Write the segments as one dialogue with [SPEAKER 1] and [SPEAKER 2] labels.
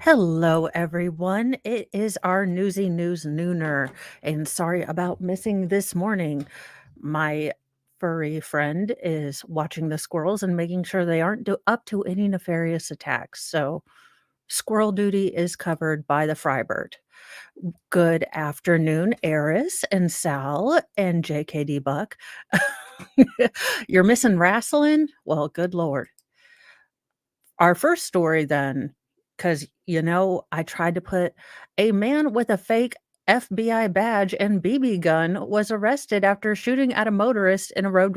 [SPEAKER 1] Hello, everyone. It is our Newsy News Nooner, and sorry about missing this morning. My furry friend is watching the squirrels and making sure they aren't up to any nefarious attacks. So, squirrel duty is covered by the Frybird. Good afternoon, Eris and Sal and JKD Buck. You're missing wrestling? Well, good Lord. Our first story then, because I tried to put a man with a fake FBI badge and BB gun was arrested after shooting at a motorist in a road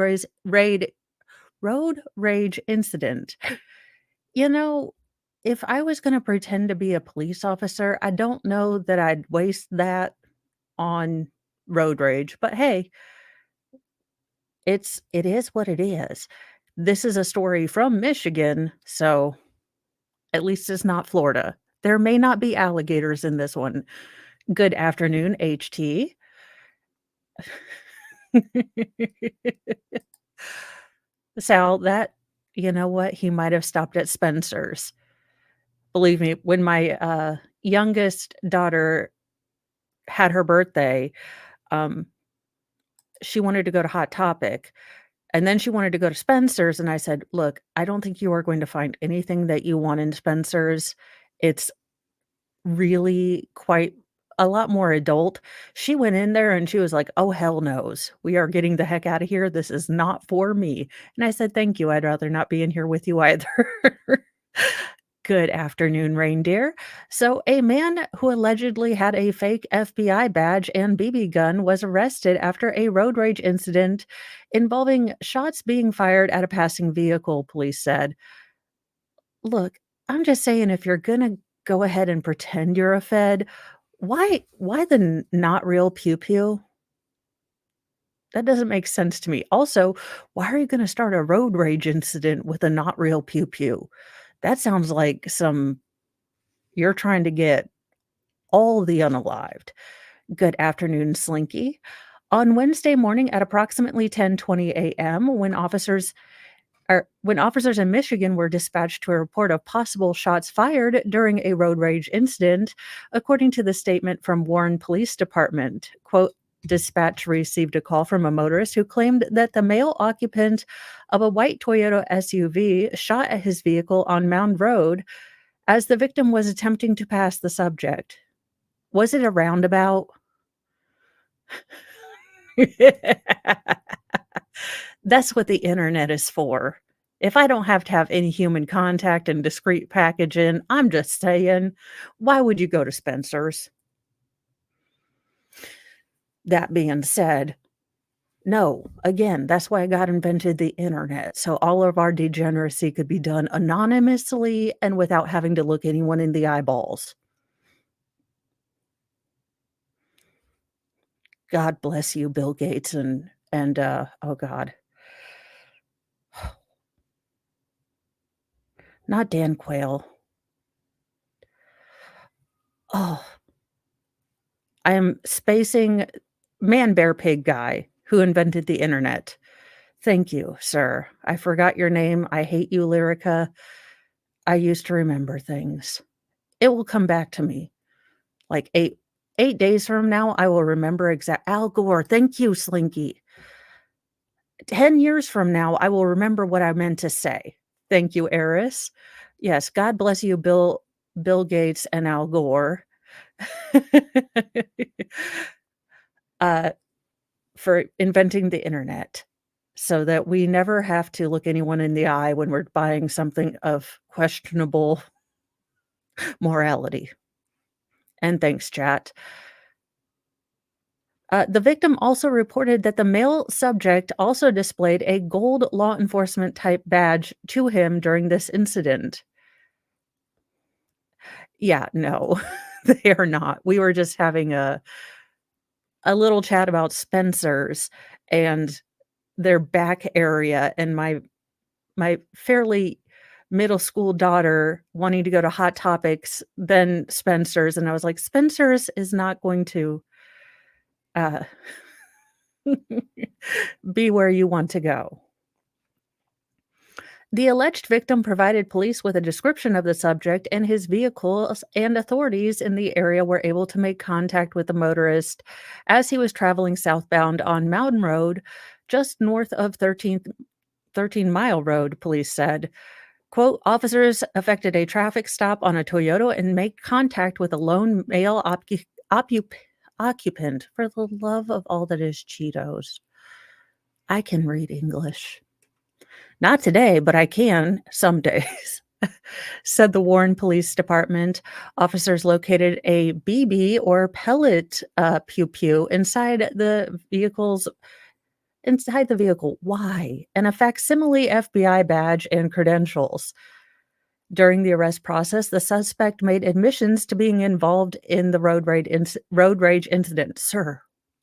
[SPEAKER 1] rage incident. You know, if I was gonna pretend to be a police officer, I don't know that I'd waste that on road rage, but hey, it is what it is. This is a story from Michigan, so at least it's not Florida. There may not be alligators in this one. Good afternoon, HT. Sal, you know what? He might have stopped at Spencer's. Believe me, when my youngest daughter had her birthday, um, she wanted to go to Hot Topic. And then she wanted to go to Spencer's. And I said, look, I don't think you are going to find anything that you want in Spencer's. It's really quite a lot more adult. She went in there and she was like, "Oh, hell knows. We are getting the heck out of here. This is not for me." And I said, "Thank you. I'd rather not be in here with you either." Good afternoon, reindeer. So, a man who allegedly had a fake FBI badge and BB gun was arrested after a road rage incident involving shots being fired at a passing vehicle, police said. Look, I'm just saying if you're gonna go ahead and pretend you're a Fed, why the not real pew pew? That doesn't make sense to me. Also, why are you gonna start a road rage incident with a not real pew pew? That sounds like you're trying to get all the unalived. Good afternoon, Slinky. On Wednesday morning at approximately 10:20 a.m., when officers in Michigan were dispatched to a report of possible shots fired during a road rage incident, according to the statement from Warren Police Department. Quote, dispatch received a call from a motorist who claimed that the male occupant of a white Toyota SUV shot at his vehicle on Mound Road as the victim was attempting to pass the subject. Was it a roundabout? That's what the internet is for. If I don't have to have any human contact and discreet packaging, I'm just saying, why would you go to Spencer's? That being said, no, again, that's why God invented the internet. So all of our degeneracy could be done anonymously and without having to look anyone in the eyeballs. God bless you, Bill Gates and oh God. Not Dan Quayle. Oh, I am spacing Man Bear Pig guy who invented the internet. Thank you, sir. I forgot your name. I hate you, Lyrica. I used to remember things. It will come back to me. Like 8 days from now, I will remember Al Gore. Thank you, Slinky. 10 years from now, I will remember what I meant to say. Thank you, Eris. Yes, God bless you, Bill Gates and Al Gore. uh, for inventing the internet so that we never have to look anyone in the eye when we're buying something of questionable morality. And thanks, chat. The victim also reported that the male subject also displayed a gold law enforcement type badge to him during this incident. Yeah, no, they are not. We were just having a little chat about Spencer's and their back area, and my fairly middle school daughter wanting to go to Hot Topics, then Spencer's, and I was like, "Spencer's is not going to, uh, be where you want to go." The alleged victim provided police with a description of the subject and his vehicles, and authorities in the area were able to make contact with the motorist as he was traveling southbound on Mountain Road, just north of 13 Mile Road, police said. Quote, officers effected a traffic stop on a Toyota and made contact with a lone male occupant. For the love of all that is Cheetos. I can read English. Not today, but I can some days, said the Warren Police Department. Officers located a BB or pellet pew pew inside the vehicle. Why? And a facsimile FBI badge and credentials. During the arrest process, the suspect made admissions to being involved in the road rage incident. Sir,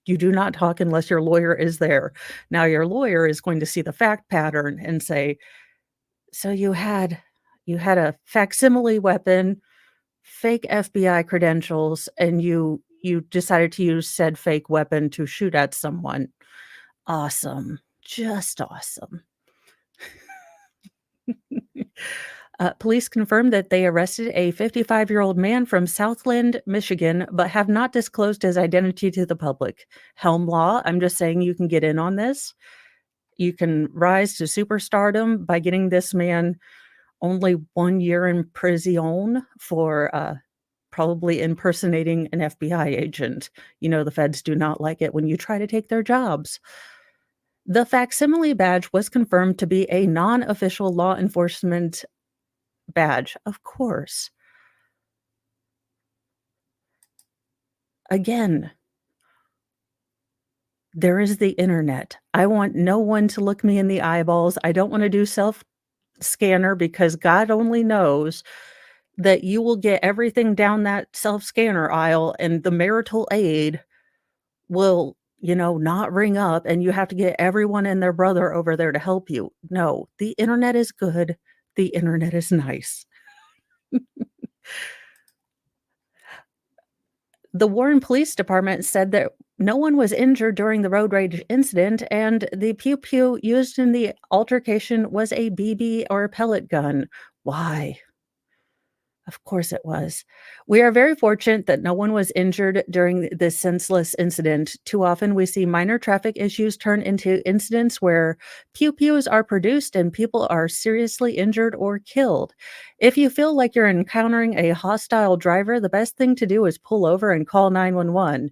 [SPEAKER 1] you do not talk unless your lawyer is there. Now, your lawyer is going to see the fact pattern and say, "So you had a facsimile weapon, fake FBI credentials, and you decided to use said fake weapon to shoot at someone. Awesome. Just awesome." Police confirmed that they arrested a 55-year-old man from Southland, Michigan, but have not disclosed his identity to the public. Helm law, I'm just saying you can get in on this. You can rise to superstardom by getting this man only 1 year in prison for probably impersonating an FBI agent. You know, the feds do not like it when you try to take their jobs. The facsimile badge was confirmed to be a non-official law enforcement badge, of course. Again, there is the internet. I want no one to look me in the eyeballs. I don't want to do self scanner because God only knows that you will get everything down that self scanner aisle and the marital aid will, not ring up and you have to get everyone and their brother over there to help you. No, the internet is good. The internet is nice. The Warren Police Department said that no one was injured during the road rage incident, and the pew pew used in the altercation was a BB or a pellet gun. Why? Of course it was. We are very fortunate that no one was injured during this senseless incident. Too often we see minor traffic issues turn into incidents where pew pews are produced and people are seriously injured or killed. If you feel like you're encountering a hostile driver, the best thing to do is pull over and call 911.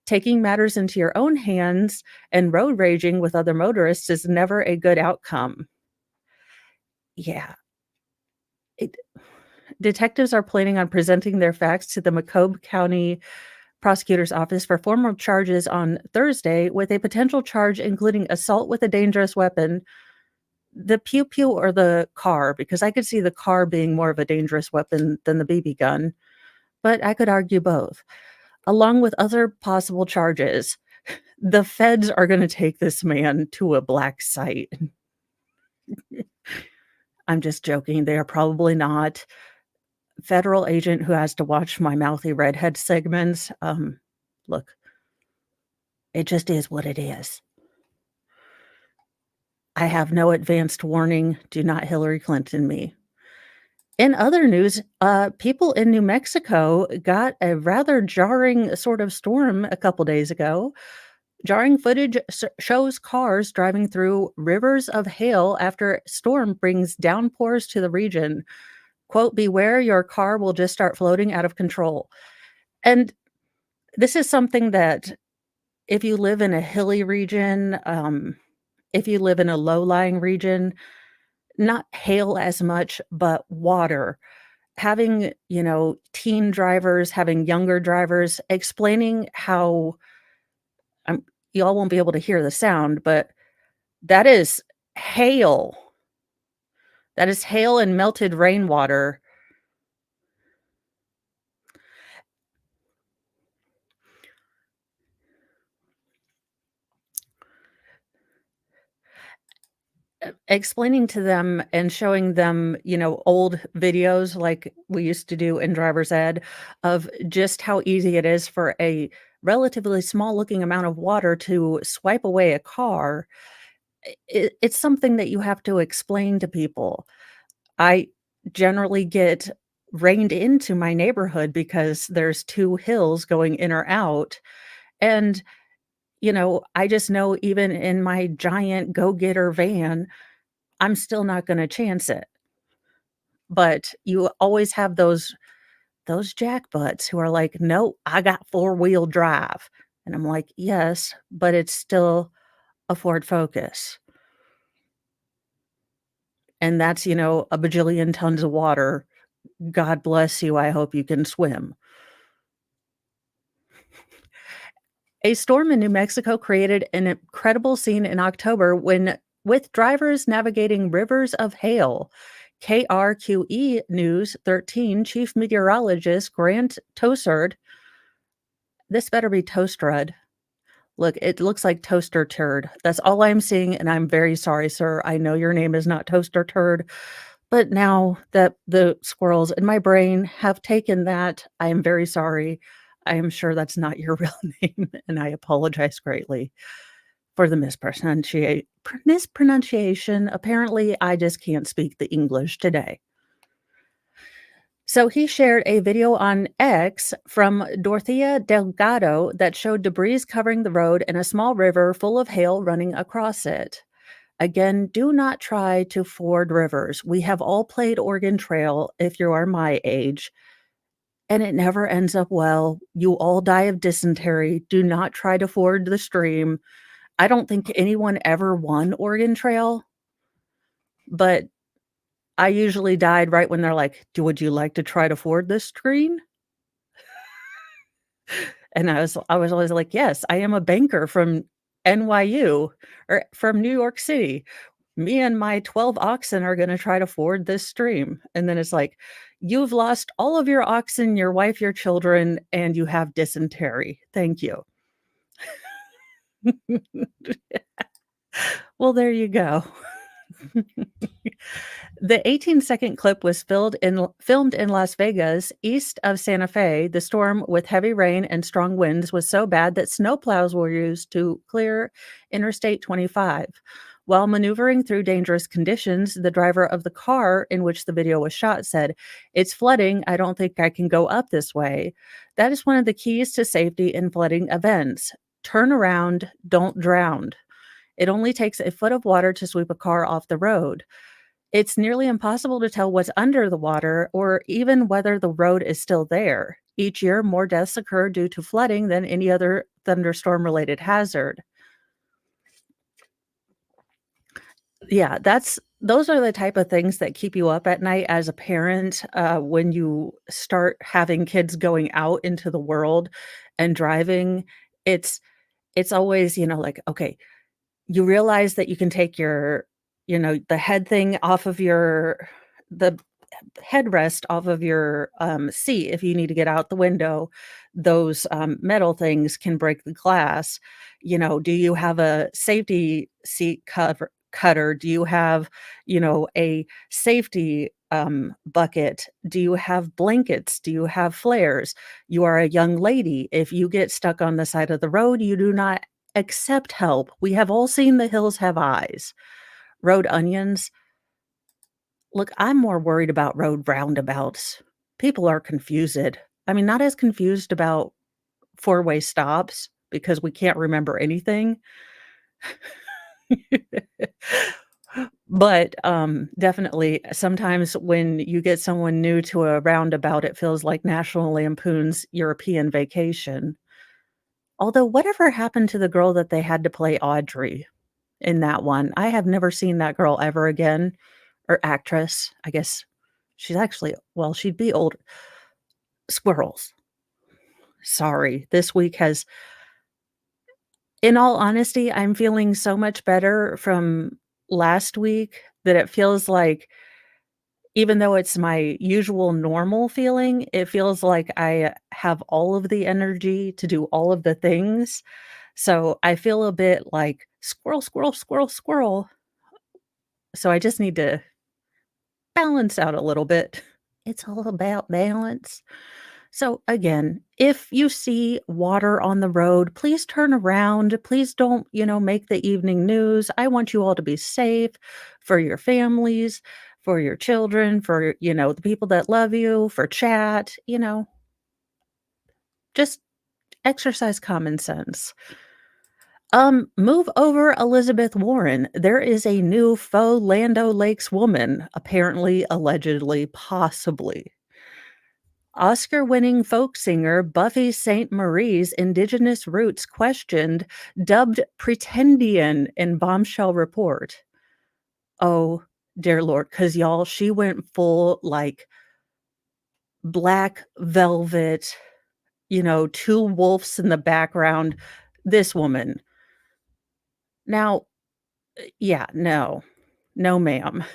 [SPEAKER 1] Taking matters into your own hands and road raging with other motorists is never a good outcome. Yeah. It, Detectives are planning on presenting their facts to the Macomb County Prosecutor's Office for formal charges on Thursday, with a potential charge including assault with a dangerous weapon, the pew pew or the car, because I could see the car being more of a dangerous weapon than the BB gun, but I could argue both, along with other possible charges. The feds are going to take this man to a black site. I'm just joking. They are probably not. Federal agent who has to watch my mouthy redhead segments, look, it just is what it is. I have no advanced warning. Do not Hillary Clinton me. In other news, people in New Mexico got a rather jarring sort of storm a couple days ago. Jarring footage shows cars driving through rivers of hail after storm brings downpours to the region. Quote, beware, your car will just start floating out of control. And this is something that if you live in a hilly region, if you live in a low-lying region, not hail as much, but water. Having, teen drivers, having younger drivers, explaining how y'all won't be able to hear the sound, but that is hail. That is hail and melted rainwater. Explaining to them and showing them, old videos like we used to do in driver's ed of just how easy it is for a relatively small looking amount of water to swipe away a car. it's something that you have to explain to people. I generally get reined into my neighborhood because there's 2 hills going in or out, and, I just know even in my giant go-getter van, I'm still not gonna chance it. But you always have those jackbutts who are like, "No, I got four-wheel drive." And I'm like, "Yes, but it's still a Ford Focus." And that's, a bajillion tons of water. God bless you, I hope you can swim. A storm in New Mexico created an incredible scene in October with drivers navigating rivers of hail. KRQE News 13 Chief Meteorologist Grant Tosard, this better be Toastrud. Look, it looks like Toaster Turd. That's all I'm seeing, and I'm very sorry, sir. I know your name is not Toaster Turd, but now that the squirrels in my brain have taken that, I am very sorry. I am sure that's not your real name, and I apologize greatly for the mispronunciation. Apparently, I just can't speak the English today. So he shared a video on X from Dorothea Delgado that showed debris covering the road and a small river full of hail running across it. Again, do not try to ford rivers. We have all played Oregon Trail if you are my age, and it never ends up well. You all die of dysentery. Do not try to ford the stream. I don't think anyone ever won Oregon Trail, but I usually died right when they're like, Would you like to try to ford this stream?" And I was always like, "Yes, I am a banker from NYU or from New York City. Me and my 12 oxen are gonna try to ford this stream." And then it's like, "You've lost all of your oxen, your wife, your children, and you have dysentery. Thank you." Well, there you go. The 18-second clip was filmed in Las Vegas, east of Santa Fe. The storm, with heavy rain and strong winds, was so bad that snowplows were used to clear Interstate 25. While maneuvering through dangerous conditions, the driver of the car in which the video was shot said, "It's flooding. I don't think I can go up this way." That is one of the keys to safety in flooding events. Turn around, don't drown. It only takes a foot of water to sweep a car off the road. It's nearly impossible to tell what's under the water or even whether the road is still there. Each year, more deaths occur due to flooding than any other thunderstorm related hazard. Yeah, those are the type of things that keep you up at night as a parent, when you start having kids going out into the world and driving. It's it's always, like, okay, you realize that you can take the head thing off of the headrest off of your, seat if you need to get out the window. Those, metal things can break the glass. Do you have a safety seat cutter? Do you have, a safety, bucket? Do you have blankets? Do you have flares? You are a young lady. If you get stuck on the side of the road, you do not accept help. We have all seen The Hills Have Eyes. Road onions. Look, I'm more worried about road roundabouts. People are confused. I mean, not as confused about four-way stops because we can't remember anything. But, definitely, sometimes when you get someone new to a roundabout, it feels like National Lampoon's European Vacation. Although, whatever happened to the girl that they had to play Audrey in that one? I have never seen that girl ever again, or actress. I guess she's actually well, she'd be old. Squirrels. Sorry. This week has In all honesty, I'm feeling so much better from last week that it feels like even though it's my usual normal feeling, it feels like I have all of the energy to do all of the things. So I feel a bit like squirrel, squirrel, squirrel, squirrel. So I just need to balance out a little bit. It's all about balance. So again, if you see water on the road, please turn around. Please don't, make the evening news. I want you all to be safe for your families, for your children, for, the people that love you, for chat, just exercise common sense. Move over Elizabeth Warren. There is a new faux Lando Lakes woman, apparently, allegedly, possibly. Oscar-winning folk singer Buffy Sainte-Marie's indigenous roots questioned, dubbed Pretendian in bombshell report. Oh, dear Lord, because y'all, she went full, like, black velvet, 2 wolves in the background. This woman. Now, yeah, no. No, ma'am.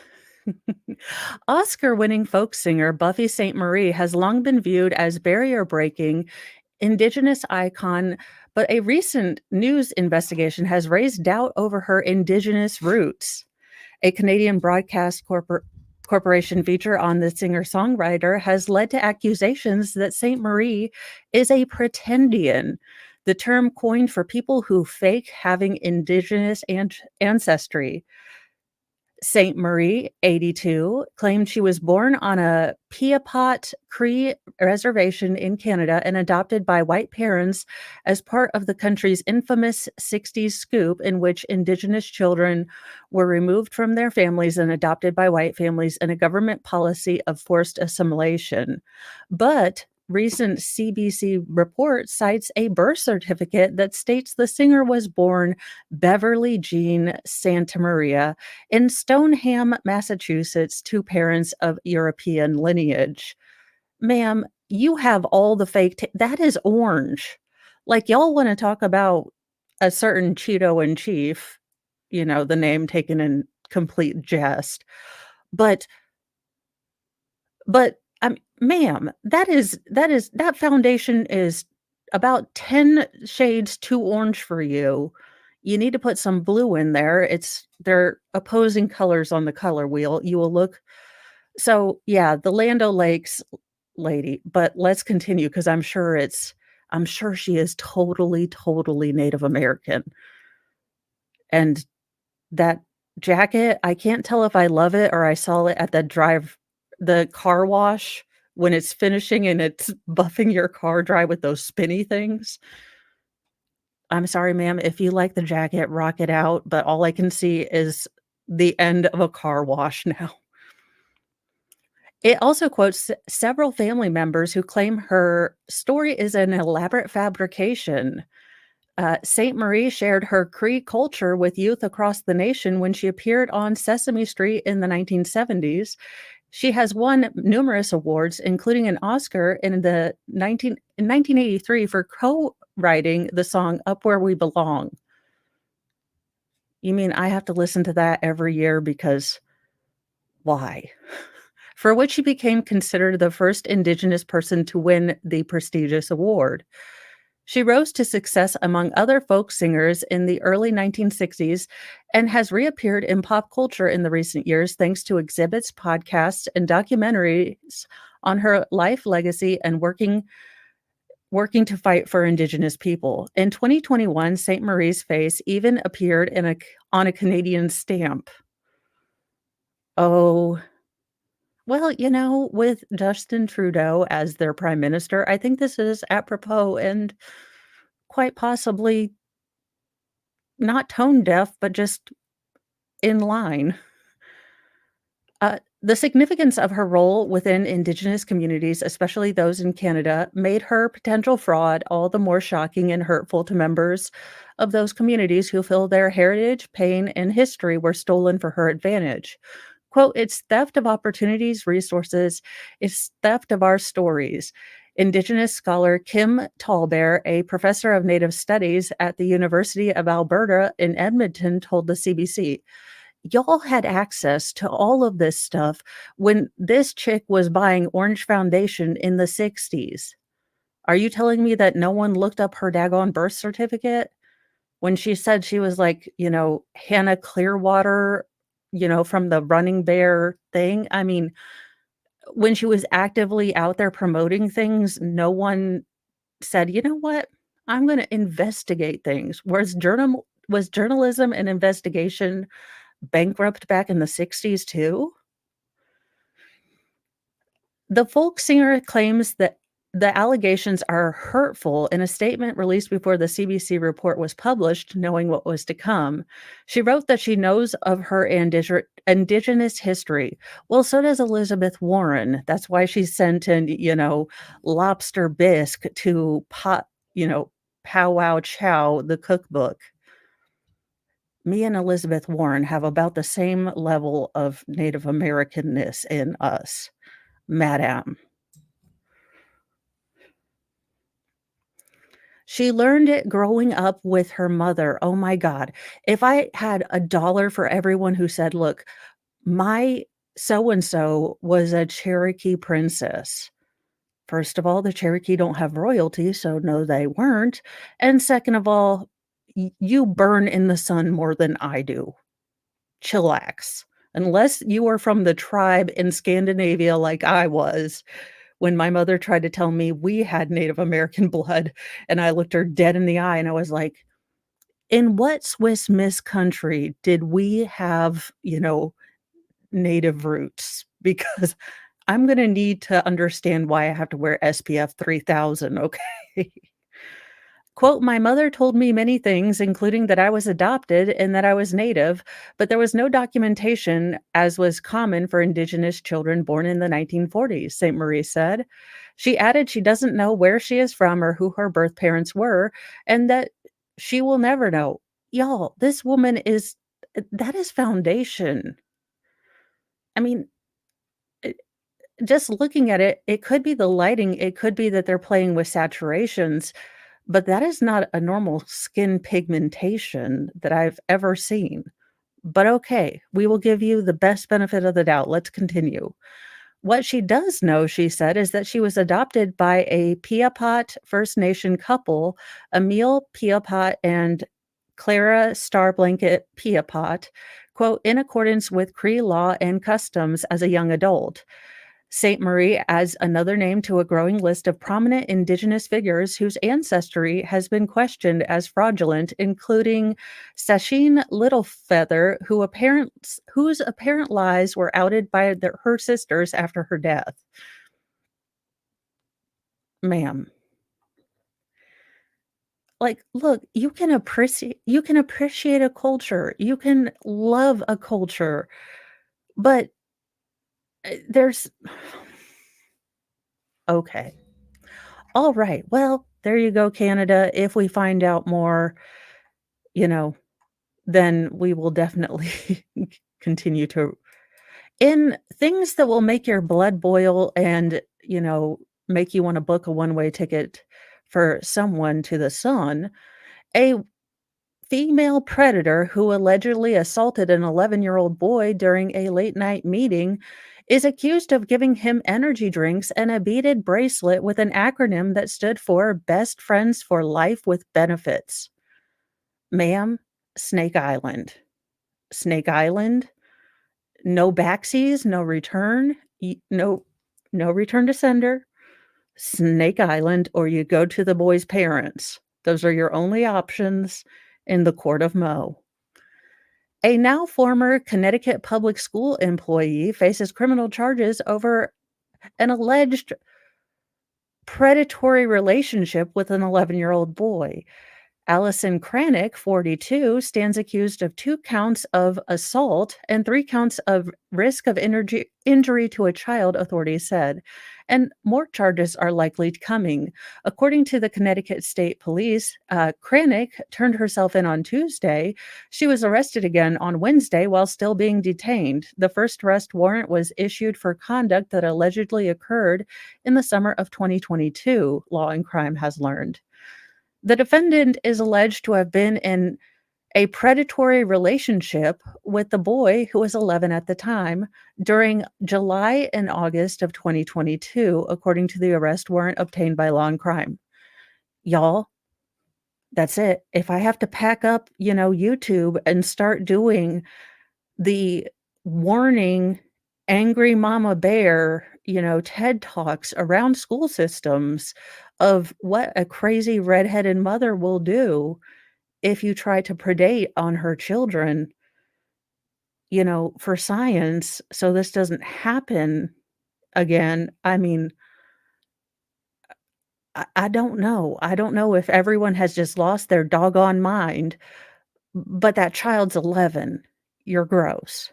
[SPEAKER 1] Oscar-winning folk singer Buffy Sainte-Marie has long been viewed as barrier-breaking Indigenous icon, but a recent news investigation has raised doubt over her Indigenous roots. A Canadian broadcast corporation feature on the singer-songwriter has led to accusations that Sainte Marie is a pretendian, the term coined for people who fake having Indigenous ancestry. Saint Marie, 82, claimed she was born on a Piapot Cree reservation in Canada and adopted by white parents as part of the country's infamous 60s scoop, in which Indigenous children were removed from their families and adopted by white families in a government policy of forced assimilation. But recent CBC report cites a birth certificate that states the singer was born Beverly Jean Santa Maria in Stoneham, Massachusetts, to parents of European lineage. Ma'am, you have all the that is orange. Like, y'all wanna talk about a certain Cheeto in chief, the name taken in complete jest, but ma'am, that foundation is about 10 shades too orange for you. You need to put some blue in there. They're opposing colors on the color wheel. You will look so, yeah, the Land O'Lakes lady, but let's continue because 'cause I'm sure she is totally, totally Native American, and that jacket, I can't tell if I love it or I saw it at the car wash when it's finishing and it's buffing your car dry with those spinny things. I'm sorry, ma'am, if you like the jacket, rock it out, but all I can see is the end of a car wash now. It also quotes several family members who claim her story is an elaborate fabrication. Saint Marie shared her Cree culture with youth across the nation when she appeared on Sesame Street in the 1970s. She has won numerous awards, including an Oscar in 1983 for co-writing the song "Up Where We Belong." You mean I have to listen to that every year because why? For which she became considered the first Indigenous person to win the prestigious award. She rose to success among other folk singers in the early 1960s and has reappeared in pop culture in the recent years thanks to exhibits, podcasts, and documentaries on her life legacy and working to fight for Indigenous people. In 2021, Saint Marie's face even appeared on a Canadian stamp. Oh, well, with Justin Trudeau as their prime minister, I think this is apropos and quite possibly not tone deaf, but just in line. The significance of her role within Indigenous communities, especially those in Canada, made her potential fraud all the more shocking and hurtful to members of those communities who feel their heritage, pain, and history were stolen for her advantage. Quote, "It's theft of opportunities, resources, it's theft of our stories." Indigenous scholar Kim Tallbear, a professor of Native Studies at the University of Alberta in Edmonton, told the CBC, "Y'all had access to all of this stuff when this chick was buying orange foundation in the '60s. Are you telling me that no one looked up her daggone birth certificate when she said she was like, Hannah Clearwater, from the Running Bear thing?" I mean, when she was actively out there promoting things, no one said, "You know what? I'm gonna investigate things." Whereas journalism and investigation bankrupt back in the '60s too? The folk singer claims that the allegations are hurtful in a statement released before the CBC report was published, knowing what was to come. She wrote that she knows of her indigenous history. Well, so does Elizabeth Warren. That's why she sent in, lobster bisque to you know, Pow Wow Chow, the cookbook. Me and Elizabeth Warren have about the same level of Native Americanness in us, madam. She learned it growing up with her mother. Oh my god. If I had a dollar for everyone who said, "Look, my so and so was a Cherokee princess." First of all, the Cherokee don't have royalty, so no, they weren't. And second of all, you burn in the sun more than I do. Chillax. Unless you are from the tribe in Scandinavia like I was, when my mother tried to tell me we had Native American blood, and I looked her dead in the eye and I was like, "In what Swiss Miss country did we have, native roots?" Because I'm gonna need to understand why I have to wear SPF 3000, okay? Quote, "My mother told me many things, including that I was adopted and that I was Native, but there was no documentation, as was common for Indigenous children born in the 1940s," St. Marie said. She added she doesn't know where she is from or who her birth parents were, and that she will never know. Y'all, this woman is that is foundation. I mean, it just looking at it, it could be the lighting, it could be that they're playing with saturations, but that is not a normal skin pigmentation that I've ever seen. But okay, we will give you the best benefit of the doubt. Let's continue. What she does know, she said, is that she was adopted by a Piapot First Nation couple, Emil Piapot and Clara Starblanket Piapot, quote, in accordance with Cree law and customs as a young adult. Saint Marie adds another name to a growing list of prominent Indigenous figures whose ancestry has been questioned as fraudulent, including Sacheen Littlefeather, whose apparent lies were outed by her sisters after her death. Ma'am, like, look, you can appreciate a culture, you can love a culture, but there's okay. All right. Well, there you go, Canada. If we find out more, you know, then we will definitely continue to in things that will make your blood boil and, make you wanna book a one-way ticket for someone to the sun, a female predator who allegedly assaulted an 11-year-old boy during a late-night meeting is accused of giving him energy drinks and a beaded bracelet with an acronym that stood for Best Friends for Life with Benefits. Ma'am, Snake Island. Snake Island, no backsies, no return, no return to sender, Snake Island, or you go to the boy's parents. Those are your only options in the court of Mo. A now former Connecticut public school employee faces criminal charges over an alleged predatory relationship with an 11-year-old boy. Allison Kranick, 42, stands accused of 2 counts of assault and 3 counts of risk of injury to a child, authorities said, and more charges are likely coming. According to the Connecticut State Police, Kranick turned herself in on Tuesday. She was arrested again on Wednesday while still being detained. The first arrest warrant was issued for conduct that allegedly occurred in the summer of 2022, Law and Crime has learned. The defendant is alleged to have been in a predatory relationship with the boy who was 11 at the time during July and August of 2022, according to the arrest warrant obtained by Law and Crime. Y'all, that's it. If I have to pack up, YouTube and start doing the warning angry mama bear, TED Talks around school systems of what a crazy redheaded mother will do if you try to predate on her children, for science, so this doesn't happen again. I mean, I don't know. I don't know if everyone has just lost their doggone mind, but that child's 11. You're gross.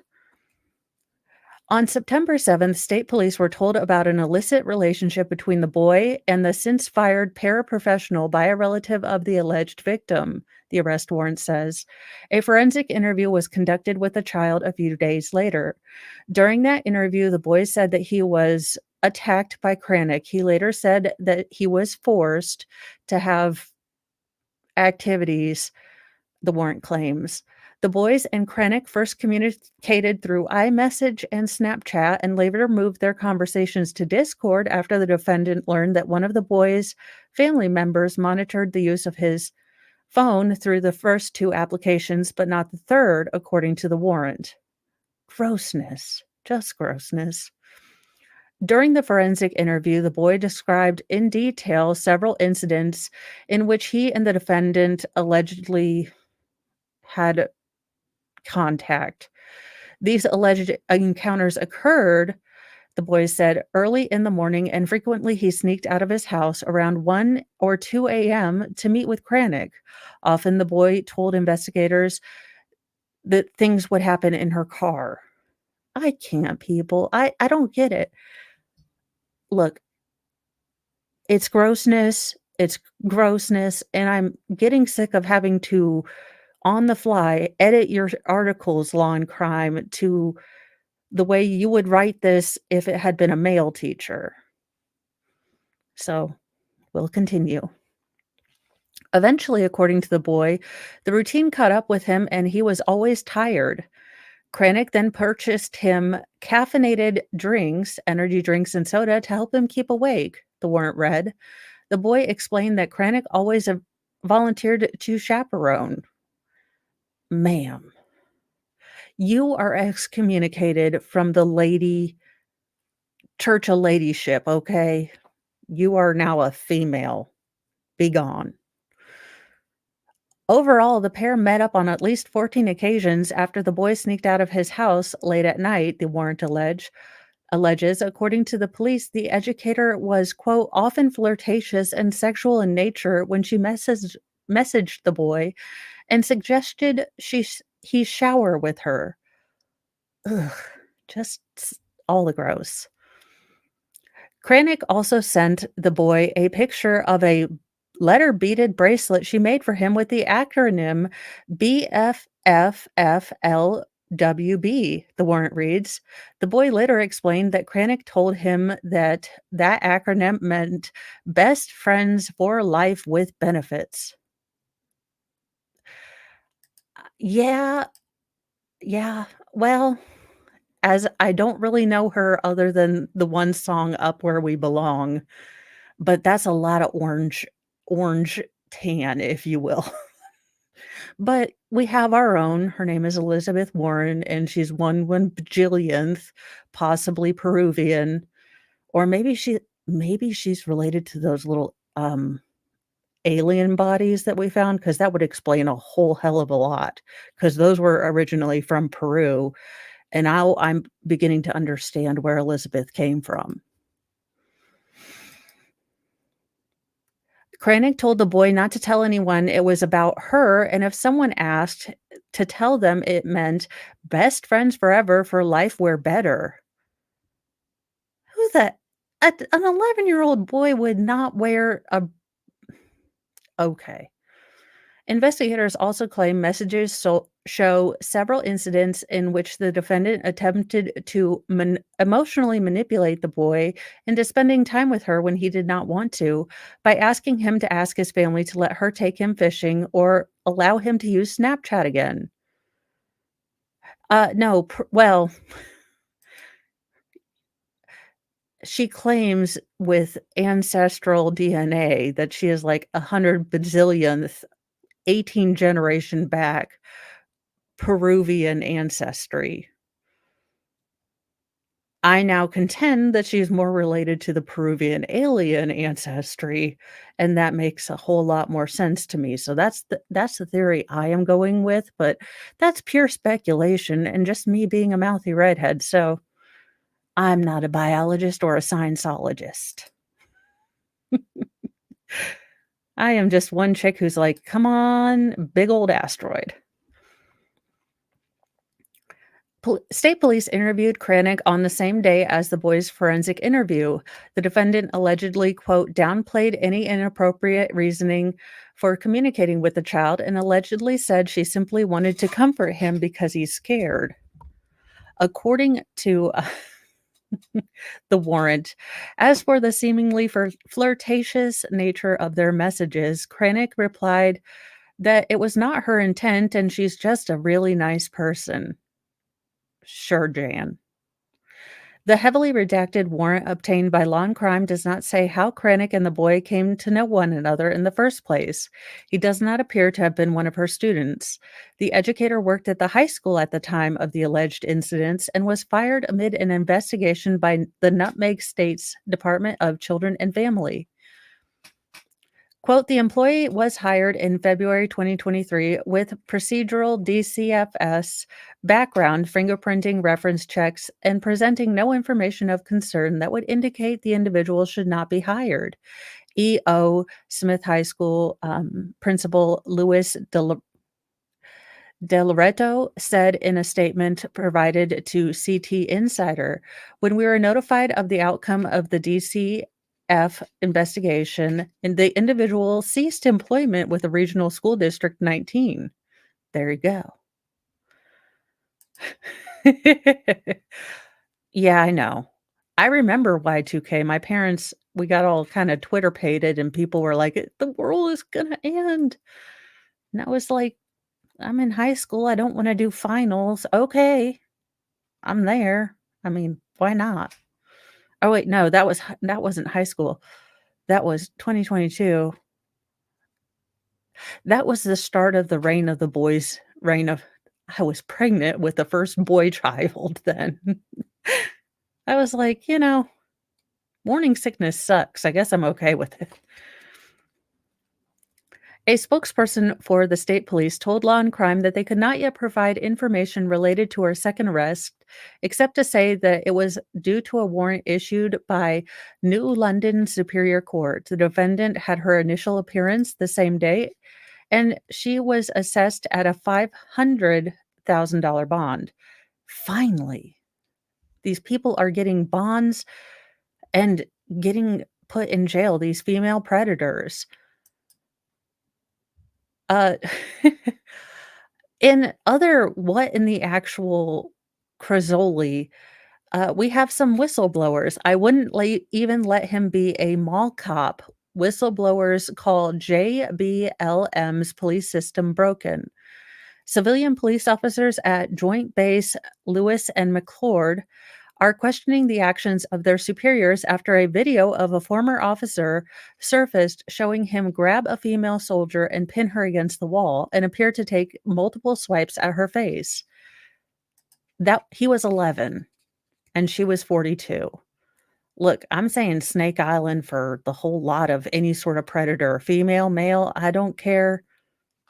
[SPEAKER 1] On September 7th, state police were told about an illicit relationship between the boy and the since fired paraprofessional by a relative of the alleged victim, the arrest warrant says. A forensic interview was conducted with the child a few days later. During that interview, the boy said that he was attacked by Kranick. He later said that he was forced to have activities, the warrant claims. The boys and Krennic first communicated through iMessage and Snapchat and later moved their conversations to Discord after the defendant learned that one of the boys' family members monitored the use of his phone through the first two applications, but not the third, according to the warrant. Grossness. Just grossness. During the forensic interview, the boy described in detail several incidents in which he and the defendant allegedly had contact. These alleged encounters occurred, the boys said, early in the morning, and frequently he sneaked out of his house around 1 or 2 a.m. to meet with Kranick. Often the boy told investigators that things would happen in her car. I can't, people. I don't get it. Look, it's grossness, and I'm getting sick of having to, on the fly, edit your articles, Law and Crime, to the way you would write this if it had been a male teacher. So, we'll continue. Eventually, according to the boy, the routine caught up with him and he was always tired. Kranick then purchased him caffeinated drinks, energy drinks, and soda to help him keep awake, the warrant read. The boy explained that Kranick always volunteered to chaperone. Ma'am, you are excommunicated from the Church of Ladyship, okay? You are now a female. Be gone. Overall, the pair met up on at least 14 occasions after the boy sneaked out of his house late at night, the warrant alleges. According to the police, the educator was, quote, often flirtatious and sexual in nature when she messaged the boy and suggested he shower with her. Ugh, just all the gross. Kranick also sent the boy a picture of a letter beaded bracelet she made for him with the acronym BFFFLWB, the warrant reads. The boy later explained that Kranick told him that that acronym meant Best Friends for Life with Benefits. Yeah, yeah. Well, as I don't really know her other than the one song Up Where We Belong, but that's a lot of orange tan, if you will. But we have our own. Her name is Elizabeth Warren, and she's one bajillionth, possibly Peruvian, or maybe she's related to those little, alien bodies that we found, because that would explain a whole hell of a lot, because those were originally from Peru, and now I'm beginning to understand where Elizabeth came from. Kranick told the boy not to tell anyone it was about her, and if someone asked, to tell them it meant best friends forever for life we're better. Who the an 11-year-old boy would not wear a okay. Investigators also claim messages show several incidents in which the defendant attempted to emotionally manipulate the boy into spending time with her when he did not want to, by asking him to ask his family to let her take him fishing or allow him to use Snapchat again. No, well, she claims with ancestral DNA that she is like 100 bazillionth, 18 generation back Peruvian ancestry. I now contend that she's more related to the Peruvian alien ancestry, and that makes a whole lot more sense to me. So that's the theory I am going with, but that's pure speculation and just me being a mouthy redhead. So I'm not a biologist or a scienceologist. I am just one chick who's like, "Come on, big old asteroid." State police interviewed Kranick on the same day as the boy's forensic interview. The defendant allegedly, quote, downplayed any inappropriate reasoning for communicating with the child and allegedly said she simply wanted to comfort him because he's scared. According to the warrant, as for the seemingly flirtatious nature of their messages, Kranick replied that it was not her intent and she's just a really nice person. Sure, Jan. The heavily redacted warrant obtained by Law and Crime does not say how Kranick and the boy came to know one another in the first place. He does not appear to have been one of her students. The educator worked at the high school at the time of the alleged incidents and was fired amid an investigation by the Nutmeg State's Department of Children and Family. Quote, the employee was hired in February 2023 with procedural DCFS background fingerprinting reference checks and presenting no information of concern that would indicate the individual should not be hired. E.O. Smith High School Principal Louis Del Reto said in a statement provided to CT Insider, when we were notified of the outcome of the DCF investigation, and the individual ceased employment with the Regional School District 19. There you go. Yeah, I know. I remember Y2K. My parents, we got all kind of Twitter pated, and people were like, the world is going to end. And I was like, I'm in high school. I don't want to do finals. Okay. I'm there. I mean, why not? Oh, wait, no, that wasn't high school. That was 2022. That was the start of the reign of the boys reign of I was pregnant with the first boy child then. I was like, morning sickness sucks. I guess I'm okay with it. A spokesperson for the state police told Law and Crime that they could not yet provide information related to her second arrest, except to say that it was due to a warrant issued by New London Superior Court. The defendant had her initial appearance the same day, and she was assessed at a $500,000 bond. Finally, these people are getting bonds and getting put in jail, these female predators. Uh, in other what in the actual crazzoli, we have some whistleblowers. I wouldn't even let him be a mall cop. Whistleblowers call JBLM's police system broken. Civilian police officers at Joint Base Lewis and McClord are questioning the actions of their superiors after a video of a former officer surfaced showing him grab a female soldier and pin her against the wall and appear to take multiple swipes at her face. That he was 11 and she was 42. Look, I'm saying Snake Island for the whole lot of any sort of predator, female, male, I don't care.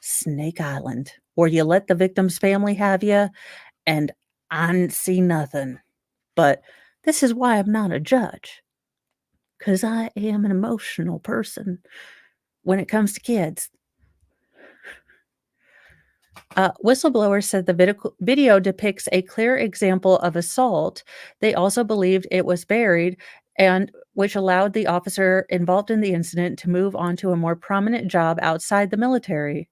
[SPEAKER 1] Snake Island, or you let the victim's family have you, and I see nothing. But this is why I'm not a judge, because I am an emotional person when it comes to kids. Whistleblowers said the video depicts a clear example of assault. They also believed it was buried, and which allowed the officer involved in the incident to move on to a more prominent job outside the military.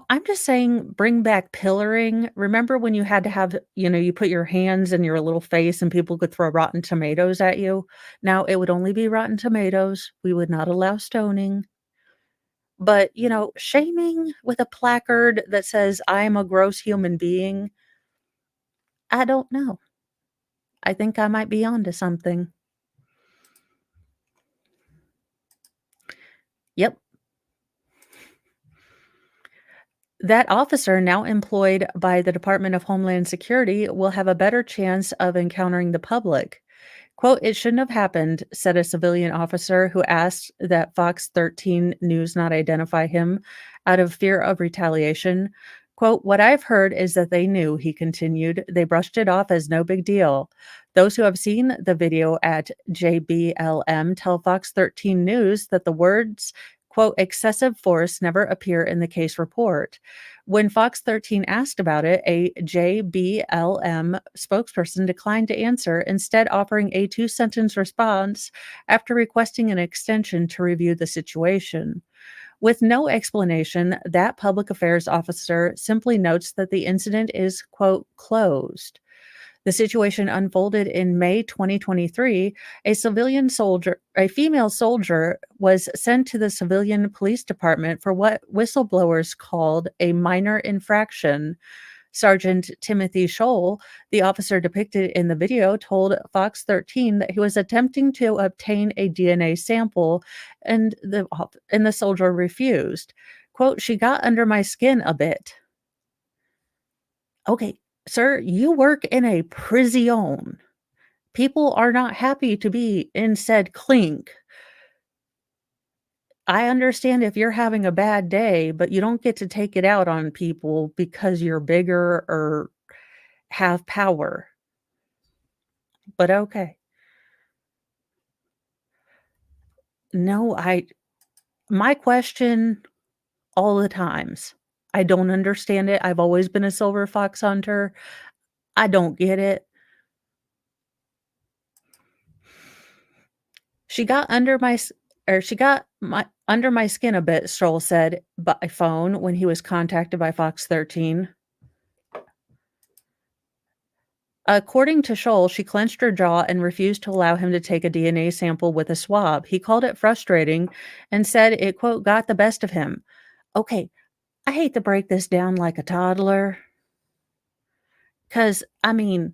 [SPEAKER 1] I'm just saying bring back pillaring. Remember when you had to have, you put your hands in your little face and people could throw rotten tomatoes at you? Now, it would only be rotten tomatoes. We would not allow stoning. But, shaming with a placard that says, I am a gross human being, I don't know. I think I might be onto something. Yep. That officer, now employed by the Department of Homeland Security, will have a better chance of encountering the public. Quote, "It shouldn't have happened," said a civilian officer who asked that Fox 13 News not identify him out of fear of retaliation. Quote, "What I've heard is that they knew," he continued. "They brushed it off as no big deal. Those who have seen the video at JBLM tell Fox 13 News that the words, quote, excessive force never appear in the case report." When Fox 13 asked about it, a JBLM spokesperson declined to answer, instead offering a two-sentence response after requesting an extension to review the situation. With no explanation, that public affairs officer simply notes that the incident is, quote, closed. The situation unfolded in May 2023. A female soldier was sent to the civilian police department for what whistleblowers called a minor infraction. Sergeant Timothy Scholl, the officer depicted in the video, told Fox 13 that he was attempting to obtain a DNA sample and the soldier refused. Quote, "She got under my skin a bit." Okay, sir, you work in a prison. People are not happy to be in said clink. I understand if you're having a bad day, but you don't get to take it out on people because you're bigger or have power. But okay. No, my question all the times. I don't understand it. I've always been a silver fox hunter. I don't get it. She got under my s or she got my under my skin a bit, Stroll said by phone when he was contacted by Fox 13. According to Scholl, she clenched her jaw and refused to allow him to take a DNA sample with a swab. He called it frustrating and said it, quote, "got the best of him." Okay, I hate to break this down like a toddler, 'cause, I mean,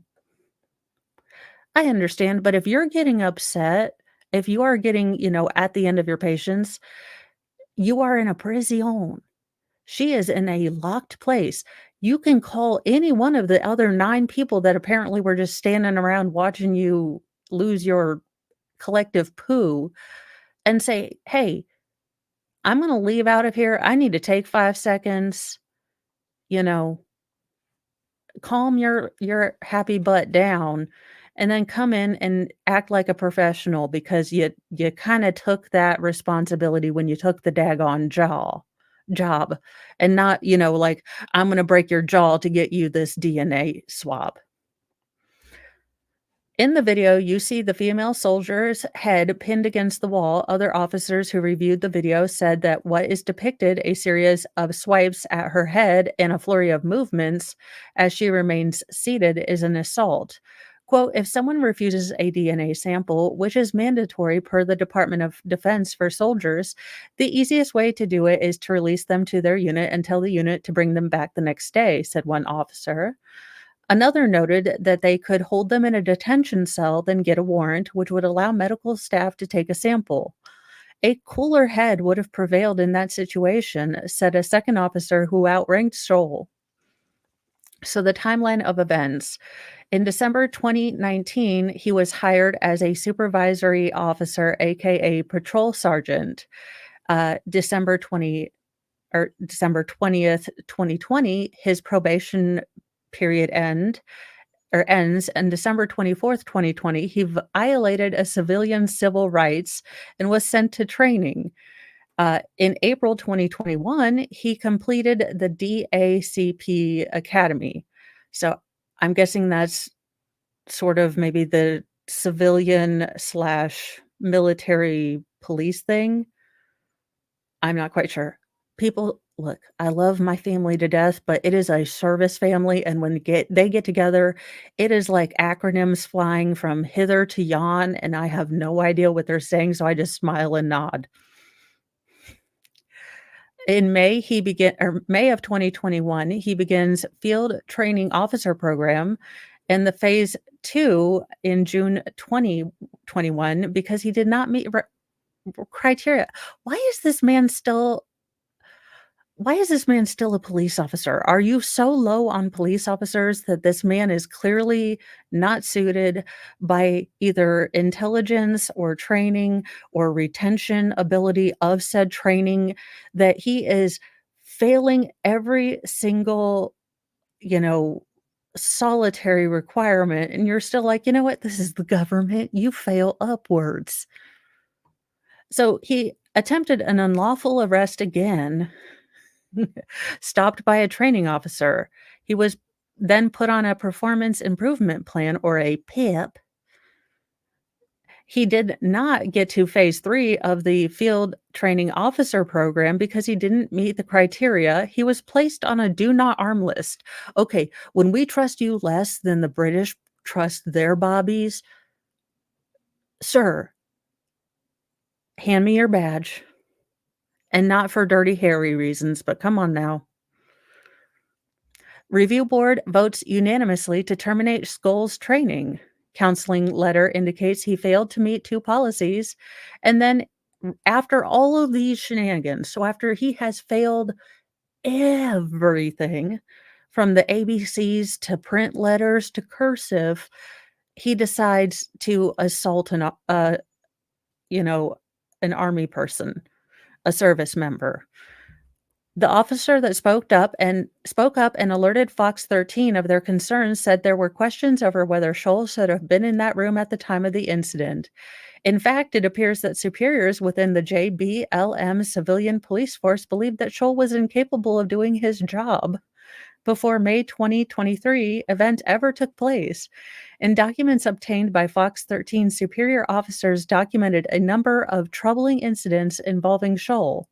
[SPEAKER 1] I understand, but if you're getting upset, if you are getting, at the end of your patience, you are in a prison. She is in a locked place. You can call any one of the other 9 people that apparently were just standing around watching you lose your collective poo and say, "Hey, I'm gonna leave out of here. I need to take 5 seconds, you know, calm your happy butt down, and then come in and act like a professional because you kinda took that responsibility when you took the daggone job, and not, like, I'm gonna break your jaw to get you this DNA swab." In the video, you see the female soldier's head pinned against the wall. Other officers who reviewed the video said that what is depicted, a series of swipes at her head and a flurry of movements as she remains seated, is an assault. Quote, "If someone refuses a DNA sample, which is mandatory per the Department of Defense for soldiers, the easiest way to do it is to release them to their unit and tell the unit to bring them back the next day," said one officer. Another noted that they could hold them in a detention cell, then get a warrant, which would allow medical staff to take a sample. "A cooler head would have prevailed in that situation," said a second officer who outranked Scholl. So, the timeline of events. In December 2019, he was hired as a supervisory officer, aka patrol sergeant. December 20th, 2020, his probation period ends, and December 24th, 2020, he violated a civilian civil rights and was sent to training. In April 2021, he completed the DACP Academy. So I'm guessing that's sort of maybe the civilian slash military police thing. I'm not quite sure. People look, I love my family to death, but it is a service family, and when they get together, it is like acronyms flying from hither to yon, and I have no idea what they're saying, so I just smile and nod. In May of 2021, he begins field training officer program and the phase 2 in June 2021 because he did not meet criteria. Why is this man still Why is this man still a police officer? Are you so low on police officers that this man is clearly not suited by either intelligence or training or retention ability of said training, that he is failing every single, you know, solitary requirement, and you're still like, "You know what? This is the government. You fail upwards." So he attempted an unlawful arrest again, stopped by a training officer. He was then put on a performance improvement plan, or a PIP. He did not get to phase 3 of the field training officer program because he didn't meet the criteria. He was placed on a do not arm list. Okay, when we trust you less than the British trust their bobbies, sir, hand me your badge. And not for Dirty Harry reasons, but come on now. Review board votes unanimously to terminate Scholl's training. Counseling letter indicates he failed to meet 2 policies. And then after all of these shenanigans, so after he has failed everything from the ABCs to print letters to cursive, he decides to assault you know, an army person, a service member. The officer that spoke up and alerted Fox 13 of their concerns said there were questions over whether Scholl should have been in that room at the time of the incident. In fact, it appears that superiors within the JBLM civilian police force believed that Scholl was incapable of doing his job before May 2023 event ever took place. In documents obtained by Fox 13, superior officers documented a number of troubling incidents involving Scholl.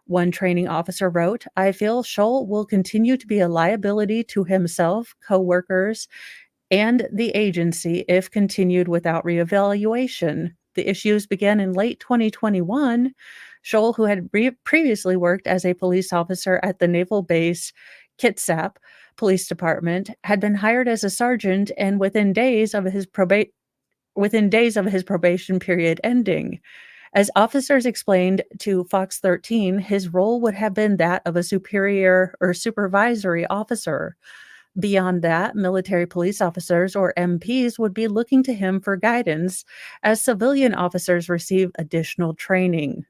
[SPEAKER 1] One training officer wrote, "I feel Scholl will continue to be a liability to himself, coworkers, and the agency if continued without reevaluation." The issues began in late 2021. Scholl, who had previously worked as a police officer at the Naval Base Kitsap Police Department, had been hired as a sergeant, and within days of his probation period ending. As officers explained to Fox 13, his role would have been that of a superior or supervisory officer. Beyond that, military police officers, or MPs, would be looking to him for guidance as civilian officers receive additional training.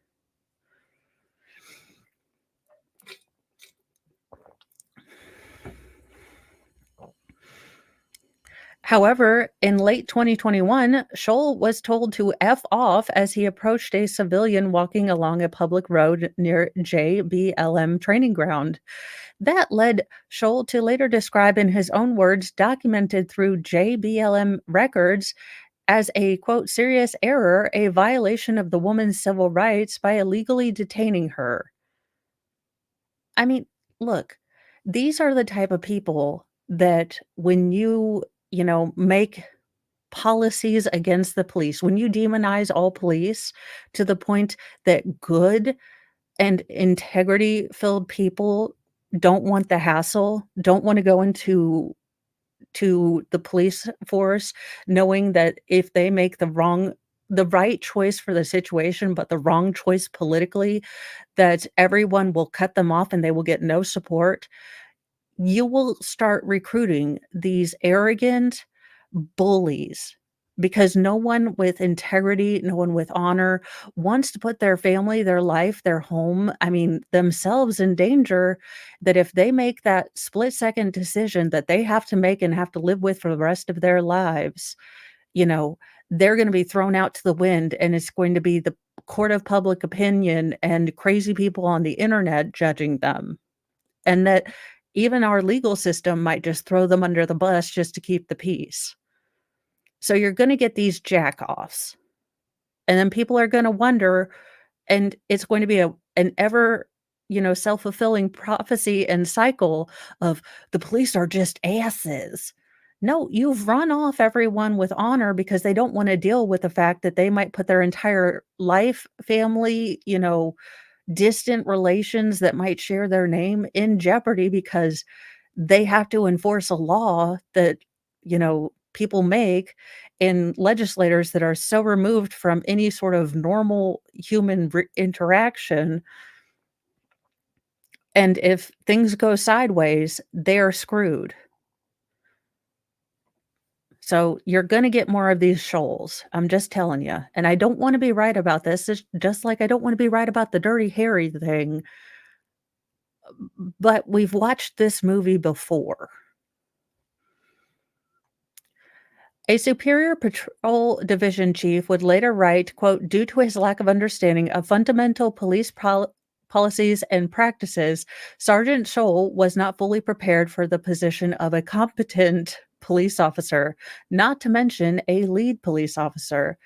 [SPEAKER 1] However, in late 2021, Scholl was told to F off as he approached a civilian walking along a public road near JBLM training ground. That led Scholl to later describe in his own words, documented through JBLM records, as a quote, serious error, a violation of the woman's civil rights by illegally detaining her. I mean, look, these are the type of people that when you make policies against the police, when you demonize all police to the point that good and integrity-filled people don't want the hassle, don't wanna go to the police force, knowing that if they make the right choice for the situation, but the wrong choice politically, that everyone will cut them off and they will get no support. You will start recruiting these arrogant bullies because no one with integrity, no one with honor wants to put their family, their life, their home, I mean, themselves in danger, that if they make that split-second decision that they have to make and have to live with for the rest of their lives, you know, they're gonna be thrown out to the wind, and it's going to be the court of public opinion and crazy people on the internet judging them, and that even our legal system might just throw them under the bus just to keep the peace. So you're gonna get these jack-offs, and then people are gonna wonder, and it's going to be an ever, self-fulfilling prophecy and cycle of the police are just asses. No, you've run off everyone with honor because they don't wanna deal with the fact that they might put their entire life, family, distant relations that might share their name in jeopardy because they have to enforce a law that, people make, and legislators that are so removed from any sort of normal human interaction And if things go sideways, they're screwed. So you're gonna get more of these shoals. I'm just telling you. And I don't wanna be right about this. It's just like I don't wanna be right about the Dirty Harry thing, but we've watched this movie before. A superior patrol division chief would later write, quote, "Due to his lack of understanding of fundamental police policies and practices, Sergeant Scholl was not fully prepared for the position of a competent police officer, not to mention a lead police officer."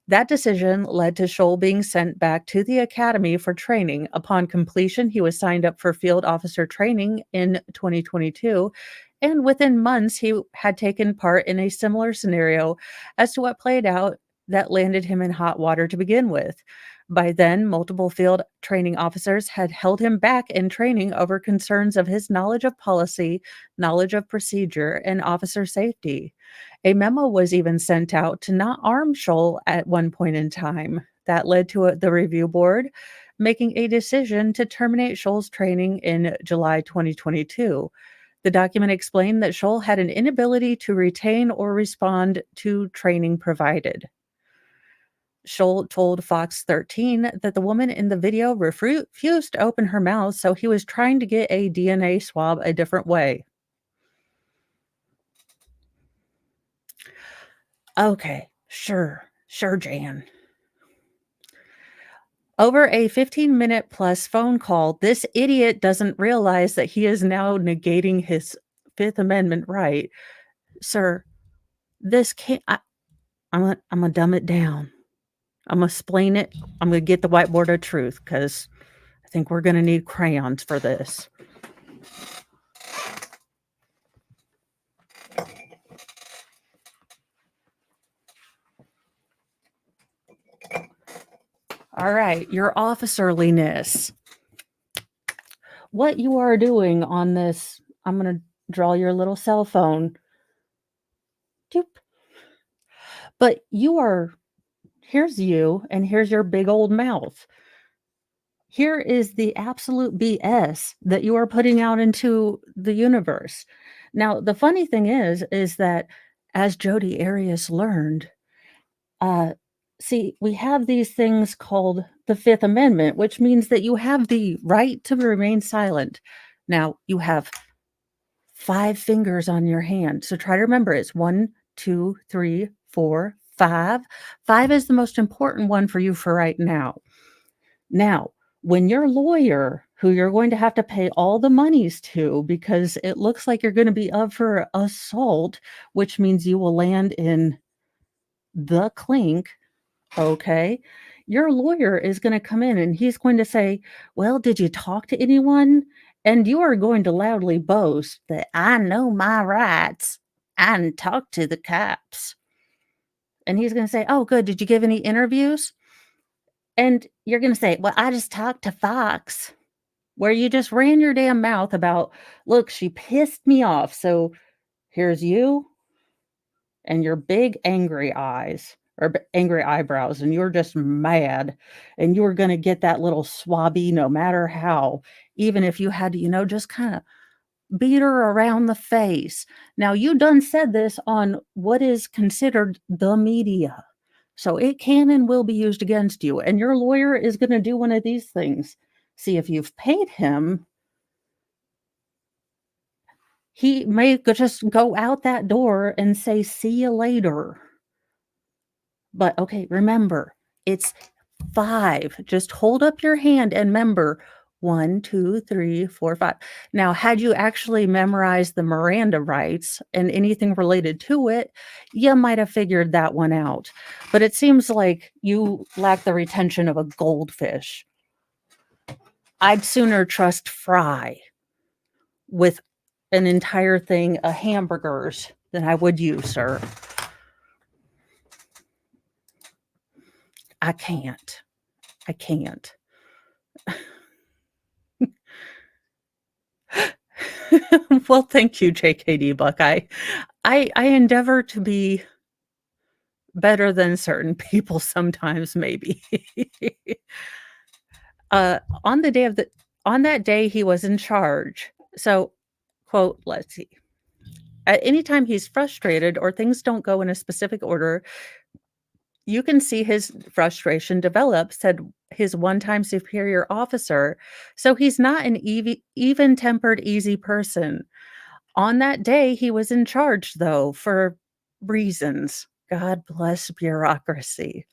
[SPEAKER 1] That decision led to Scholl being sent back to the academy for training. Upon completion, he was signed up for field officer training in 2022, and within months, he had taken part in a similar scenario as to what played out that landed him in hot water to begin with. By then, multiple field training officers had held him back in training over concerns of his knowledge of policy, knowledge of procedure, and officer safety. A memo was even sent out to not arm Scholl at one point in time. That led to the review board making a decision to terminate Scholl's training in July 2022. The document explained that Scholl had an inability to retain or respond to training provided. Scholl told Fox 13 that the woman in the video refused to open her mouth, so he was trying to get a DNA swab a different way. Okay, sure, Jan. Over a 15-minute plus phone call, this idiot doesn't realize that he is now negating his Fifth Amendment right. Sir, this can't. I'm gonna dumb it down. I'm gonna explain it. I'm gonna get the whiteboard of truth because I think we're gonna need crayons for this. All right, your officerliness. What you are doing on this, I'm gonna draw your little cell phone. Doop. But here's you, and here's your big old mouth. Here is the absolute BS that you are putting out into the universe. Now, the funny thing is that as Jodi Arias learned, uh, see, we have these things called the Fifth Amendment, which means that you have the right to remain silent. Now, you have 5 fingers on your hand. So try to remember it's 1, 2, 3, 4, 5. 5 is the most important one for you for right now. Now, when your lawyer, who you're going to have to pay all the monies to because it looks like you're going to be up for assault, which means you will land in the clink, okay? Your lawyer is going to come in and he's going to say, "Well, did you talk to anyone?" And you are going to loudly boast that "I know my rights. I didn't talk to the cops." And he's going to say, "Oh, good. Did you give any interviews?" And you're going to say, "Well, I just talked to Fox," where you just ran your damn mouth about, "Look, she pissed me off." So here's you and your big angry eyes or angry eyebrows, and you're just mad, and you're going to get that little swabby no matter how, even if you had to, just kind of beat her around the face. Now, you done said this on what is considered the media. So it can and will be used against you. And your lawyer is going to do one of these things. See, if you've paid him, he may just go out that door and say, "See you later." But okay, remember, it's 5. Just hold up your hand and remember 1, 2, 3, 4, 5. Now, had you actually memorized the Miranda rights and anything related to it, you might have figured that one out. But it seems like you lack the retention of a goldfish. I'd sooner trust Fry with an entire thing of hamburgers than I would you, sir. I can't. I can't. Well, thank you, JKD Buckeye. I endeavor to be better than certain people sometimes, maybe. On the day of the On that day, he was in charge. So, quote, let's see. At any time he's frustrated or things don't go in a specific order, you can see his frustration develop, said his one-time superior officer. So he's not an even-tempered, easy person. On that day, he was in charge, though, for reasons. God bless bureaucracy.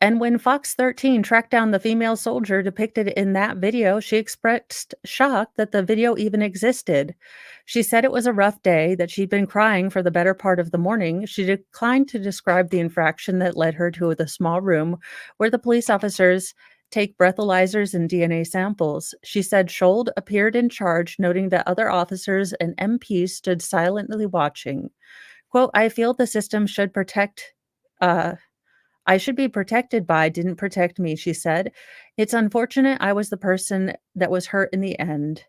[SPEAKER 1] And when Fox 13 tracked down the female soldier depicted in that video, she expressed shock that the video even existed. She said it was a rough day, that she'd been crying for the better part of the morning. She declined to describe the infraction that led her to the small room where the police officers take breathalyzers and DNA samples. She said Schold appeared in charge, noting that other officers and MPs stood silently watching. Quote, I feel the system should protect uh, I should be protected by didn't protect me, she said. It's unfortunate I was the person that was hurt in the end.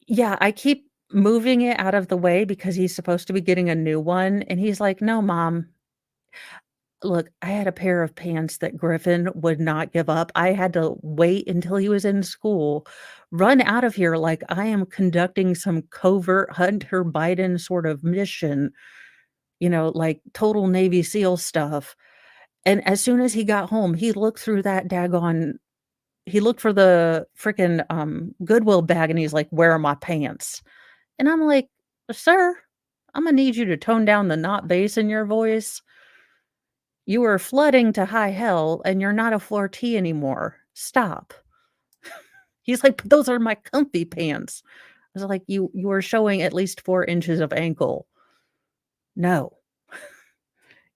[SPEAKER 1] Yeah, I keep moving it out of the way because he's supposed to be getting a new one, and he's like, "No, mom. Look, I had a pair of pants that Griffin would not give up. I had to wait until he was in school, run out of here like I am conducting some covert Hunter Biden sort of mission, like total Navy SEAL stuff." And as soon as he got home, he looked through that daggone he looked for the frickin', Goodwill bag, and he's like, "Where are my pants?" And I'm like, "Sir, Imma need you to tone down the not bass in your voice. You are flooding to high hell, and you're not a floor-T anymore. Stop." He's like, "But those are my comfy pants." I was like, "You are showing at least 4 inches of ankle." No.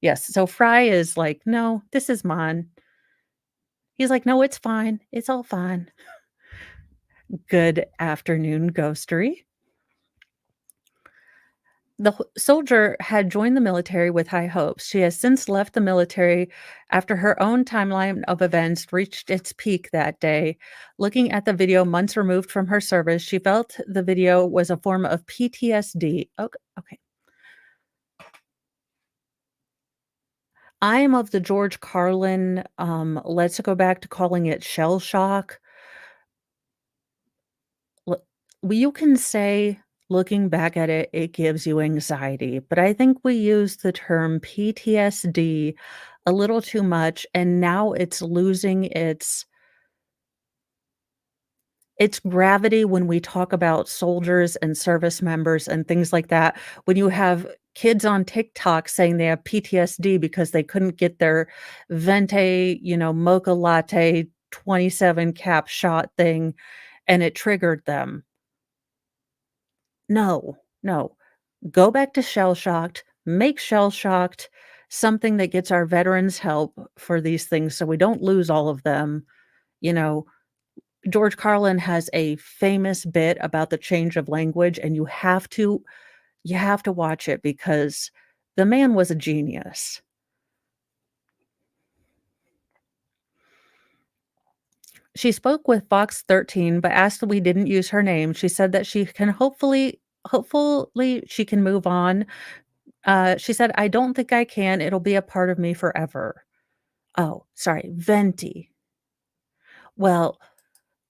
[SPEAKER 1] Yes, so Fry is like, "No, this is mine." He's like, "No, it's fine. It's all fine." Good afternoon, Ghostery. The soldier had joined the military with high hopes. She has since left the military after her own timeline of events reached its peak that day. Looking at the video months removed from her service, she felt the video was a form of PTSD. Okay, okay. I am of the George Carlin, let's go back to calling it shell shock. L well, you can say, looking back at it, it gives you anxiety, but I think we use the term PTSD a little too much, and now it's losing its gravity when we talk about soldiers and service members and things like that. When you have kids on TikTok saying they have PTSD because they couldn't get their venti, mocha latte 27 cap shot thing, and it triggered them. No, no. Go back to shell-shocked, make shell-shocked something that gets our veterans help for these things so we don't lose all of them, you know? George Carlin has a famous bit about the change of language, and you have to watch it because the man was a genius. She spoke with Fox 13, but asked that we didn't use her name. She said that she can hopefully she can move on. She said, "I don't think I can. It'll be a part of me forever." Oh, sorry, venti. Well,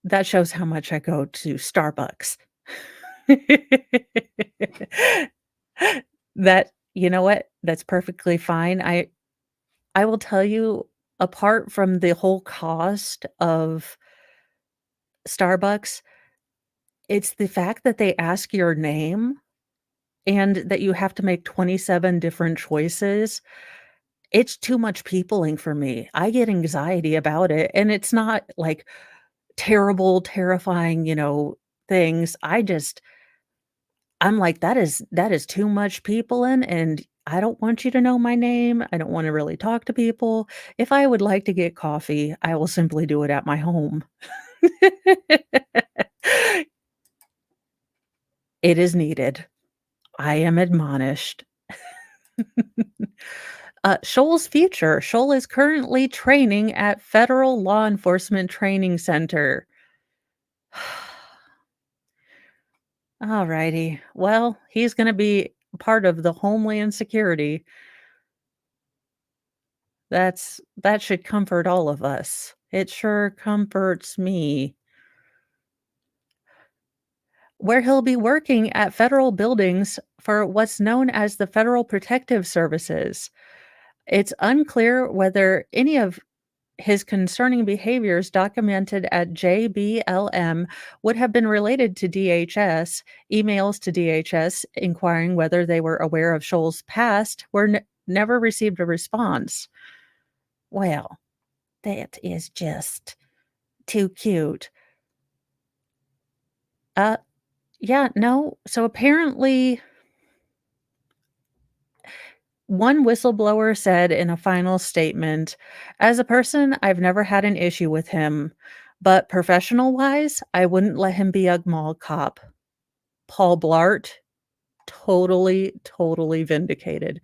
[SPEAKER 1] that shows how much I go to Starbucks. That you know what? That's perfectly fine. I will tell you, apart from the whole cost of Starbucks, it's the fact that they ask your name and that you have to make 27 different choices. It's too much peopling for me. I get anxiety about it, and it's not, like, terrible, terrifying, things. I'm like, "That is too much peopling, and I don't want you to know my name. I don't wanna really talk to people. If I would like to get coffee, I will simply do it at my home." It is needed. I am admonished. Shoal's future. Shoal is currently training at Federal Law Enforcement Training Center. Alrighty. Well, he's gonna be part of the Homeland Security. That should comfort all of us. It sure comforts me. Where he'll be working at federal buildings for what's known as the Federal Protective Services. It's unclear whether any of his concerning behaviors documented at JBLM would have been related to DHS. Emails to DHS inquiring whether they were aware of Scholl's past were never received a response. Well, that is just too cute. Uh, yeah, no. So apparently, one whistleblower said in a final statement, "As a person, I've never had an issue with him, but professional wise, I wouldn't let him be a mall cop." Paul Blart, totally, totally vindicated.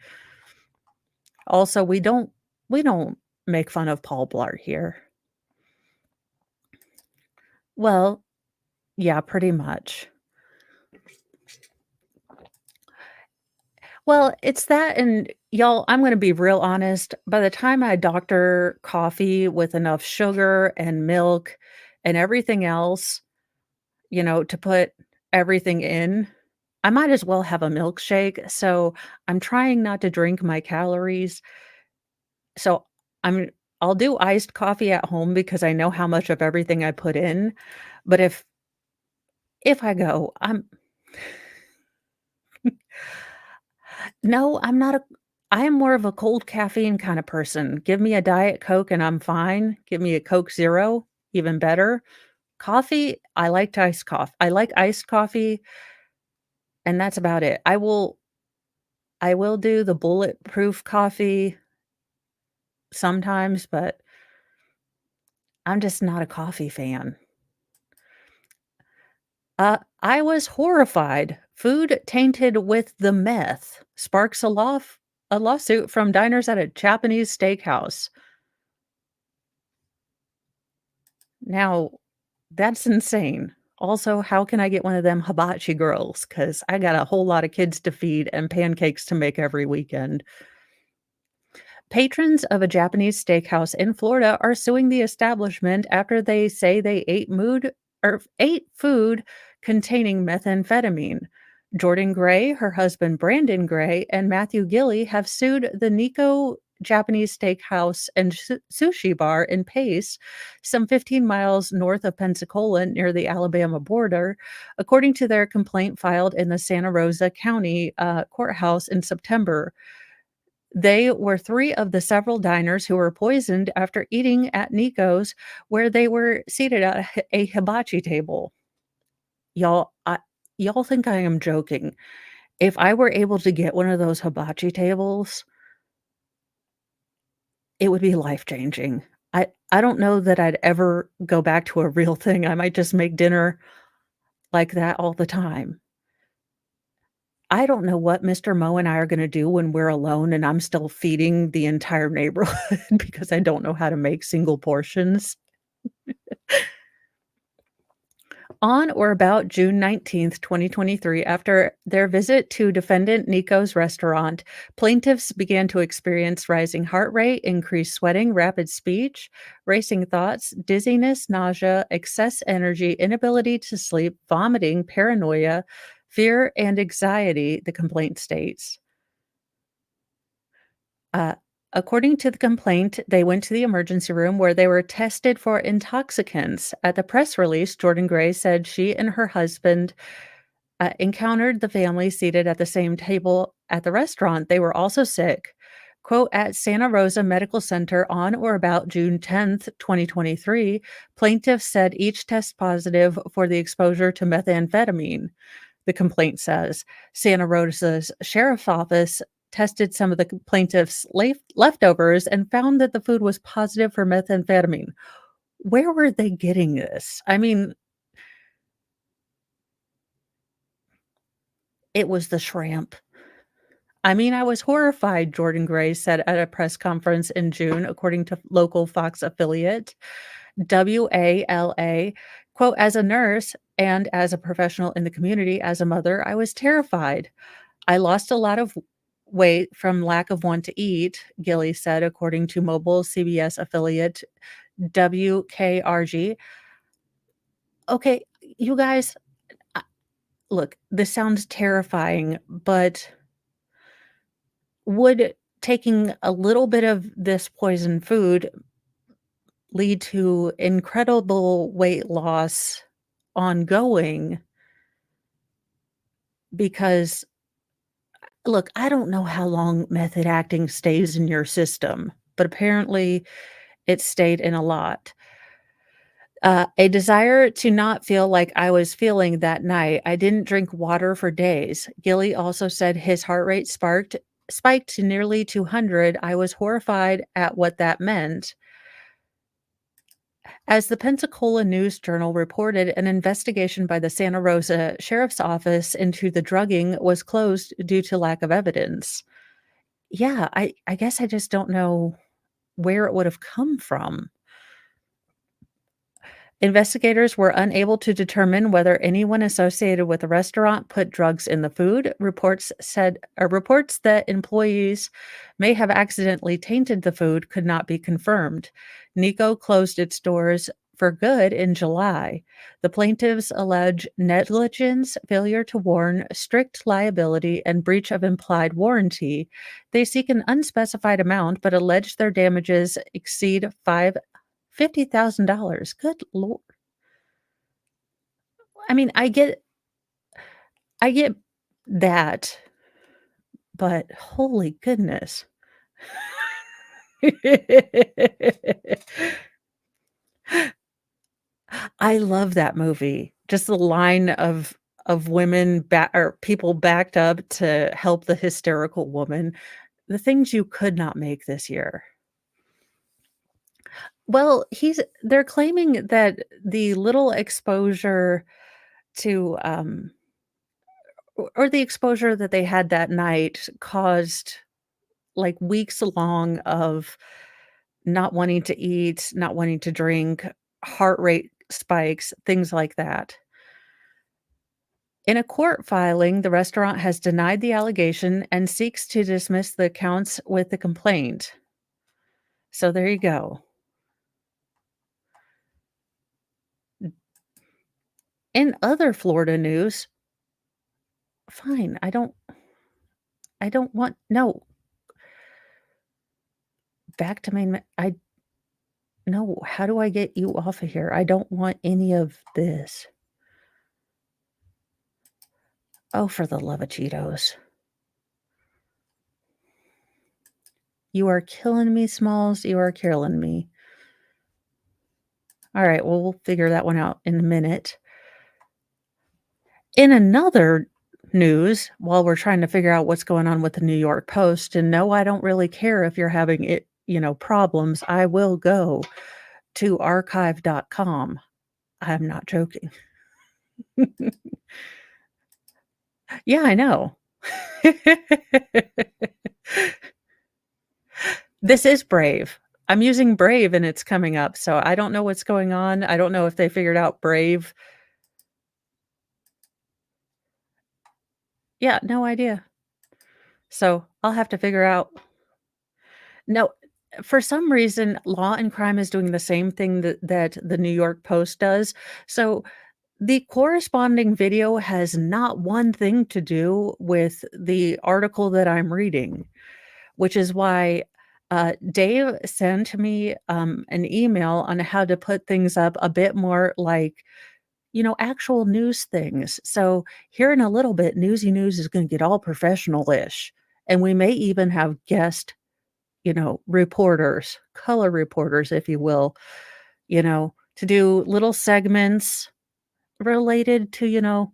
[SPEAKER 1] Also, we don't make fun of Paul Blart here. Well, yeah, pretty much. Well, it's that and y'all, I'm gonna be real honest, by the time I doctor coffee with enough sugar and milk and everything else, to put everything in, I might as well have a milkshake, so I'm trying not to drink my calories. So, I'm I'll do iced coffee at home because I know how much of everything I put in, but if I go, no, I am more of a cold caffeine kinda person. Give me a Diet Coke and I'm fine. Give me a Coke Zero, even better. Coffee, I like iced coffee, and that's about it. I will do the bulletproof coffee sometimes, but I'm just not a coffee fan. I was horrified. Food tainted with the meth sparks a lawsuit from diners at a Japanese steakhouse. Now, that's insane. Also, how can I get one of them hibachi girls? Because I got a whole lot of kids to feed and pancakes to make every weekend. Patrons of a Japanese steakhouse in Florida are suing the establishment after they say they ate food containing methamphetamine. Jordan Gray, her husband Brandon Gray, and Matthew Gilly have sued the Nico Japanese Steakhouse and Sushi Bar in Pace, some 15 miles north of Pensacola near the Alabama border, according to their complaint filed in the Santa Rosa County courthouse in September. They were 3 of the several diners who were poisoned after eating at Nico's, where they were seated at a hibachi table. Y'all, y'all think I am joking. If I were able to get one of those hibachi tables, it would be life-changing. I don't know that I'd ever go back to a real thing. I might just make dinner like that all the time. I don't know what Mr. Mo and I are gonna do when we're alone and I'm still feeding the entire neighborhood because I don't know how to make single portions. On or about June 19th, 2023, after their visit to defendant Nico's restaurant, plaintiffs began to experience rising heart rate, increased sweating, rapid speech, racing thoughts, dizziness, nausea, excess energy, inability to sleep, vomiting, paranoia, fear, and anxiety, the complaint states. Uh, According to the complaint, they went to the emergency room where they were tested for intoxicants. At the press release, Jordan Gray said she and her husband encountered the family seated at the same table at the restaurant. They were also sick. Quote, at Santa Rosa Medical Center on or about June 10th, 2023, plaintiffs said each test positive for the exposure to methamphetamine. The complaint says Santa Rosa's sheriff's office tested some of the plaintiff's leftovers and found that the food was positive for methamphetamine. Where were they getting this? I mean, it was the shrimp. I mean, I was horrified, Jordan Gray said at a press conference in June, according to local Fox affiliate WALA. Quote, as a nurse and as a professional in the community, as a mother, I was terrified. I lost a lot of weight from lack of want to eat, Gilly said, according to mobile CBS affiliate WKRG. Okay, you guys, I look, this sounds terrifying, but would taking a little bit of this poison food lead to incredible weight loss ongoing? Because, look, I don't know how long method acting stays in your system, but apparently it stayed in a lot. A desire to not feel like I was feeling that night. I didn't drink water for days. Gilly also said his heart rate spiked to nearly 200. I was horrified at what that meant. As the Pensacola News Journal reported, an investigation by the Santa Rosa Sheriff's Office into the drugging was closed due to lack of evidence. Yeah, I guess I just don't know where it would have come from. Investigators were unable to determine whether anyone associated with the restaurant put drugs in the food. Reports that employees may have accidentally tainted the food could not be confirmed. Nico closed its doors for good in July. The plaintiffs allege negligence, failure to warn, strict liability, and breach of implied warranty. They seek an unspecified amount, but allege their damages exceed $50,000. Good lord. I mean, I get that, but holy goodness. I love that movie. Just the line of women or people backed up to help the hysterical woman. The things you could not make this year. Well, they're claiming that the little exposure to, or the exposure that they had that night caused, like, weeks long of not wanting to eat, not wanting to drink, heart rate spikes, things like that. In a court filing, the restaurant has denied the allegation and seeks to dismiss the counts with the complaint. So there you go. In other Florida news, fine, I don't want no, back to main I no, how do I get you off of here? I don't want any of this. Oh, for the love of Cheetos. You are killing me, Smalls, you are killing me. Alright, well, we'll figure that one out in a minute. In another news, while we're trying to figure out what's going on with the New York Post, and no, I don't really care if you're having problems, I will go to archive.com. I'm not joking. Yeah, I know. This is Brave. I'm using Brave and it's coming up, so I don't know what's going on. I don't know if they figured out Brave. Yeah, no idea. So, I'll have to figure out. No, for some reason, Law and Crime is doing the same thing that the New York Post does. So, the corresponding video has not one thing to do with the article that I'm reading, which is why, Dave sent me, an email on how to put things up a bit more like, actual news things. So, here in a little bit, Newsy News is gonna get all professional-ish, and we may even have guest, reporters, color reporters, if you will, to do little segments related to,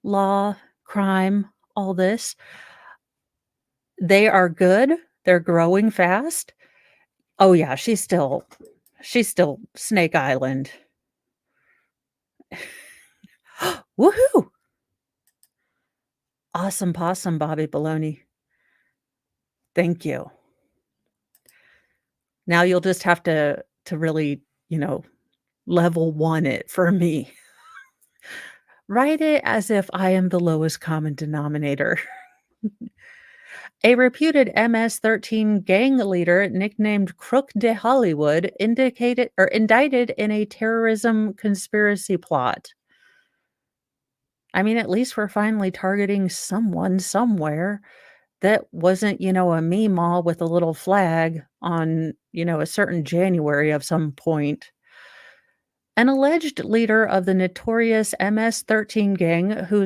[SPEAKER 1] law, crime, all this. They are good. They're growing fast. Oh, yeah, she's still Snake Island. Woohoo! Awesome possum, Bobby Baloney. Thank you. Now you'll just have to really, level 1 it for me. Write it as if I am the lowest common denominator. A reputed MS-13 gang leader nicknamed Crook de Hollywood indicated or indicted in a terrorism conspiracy plot. I mean, at least we're finally targeting someone somewhere that wasn't, a meme with a little flag on, a certain January of some point. An alleged leader of the notorious MS-13 gang, who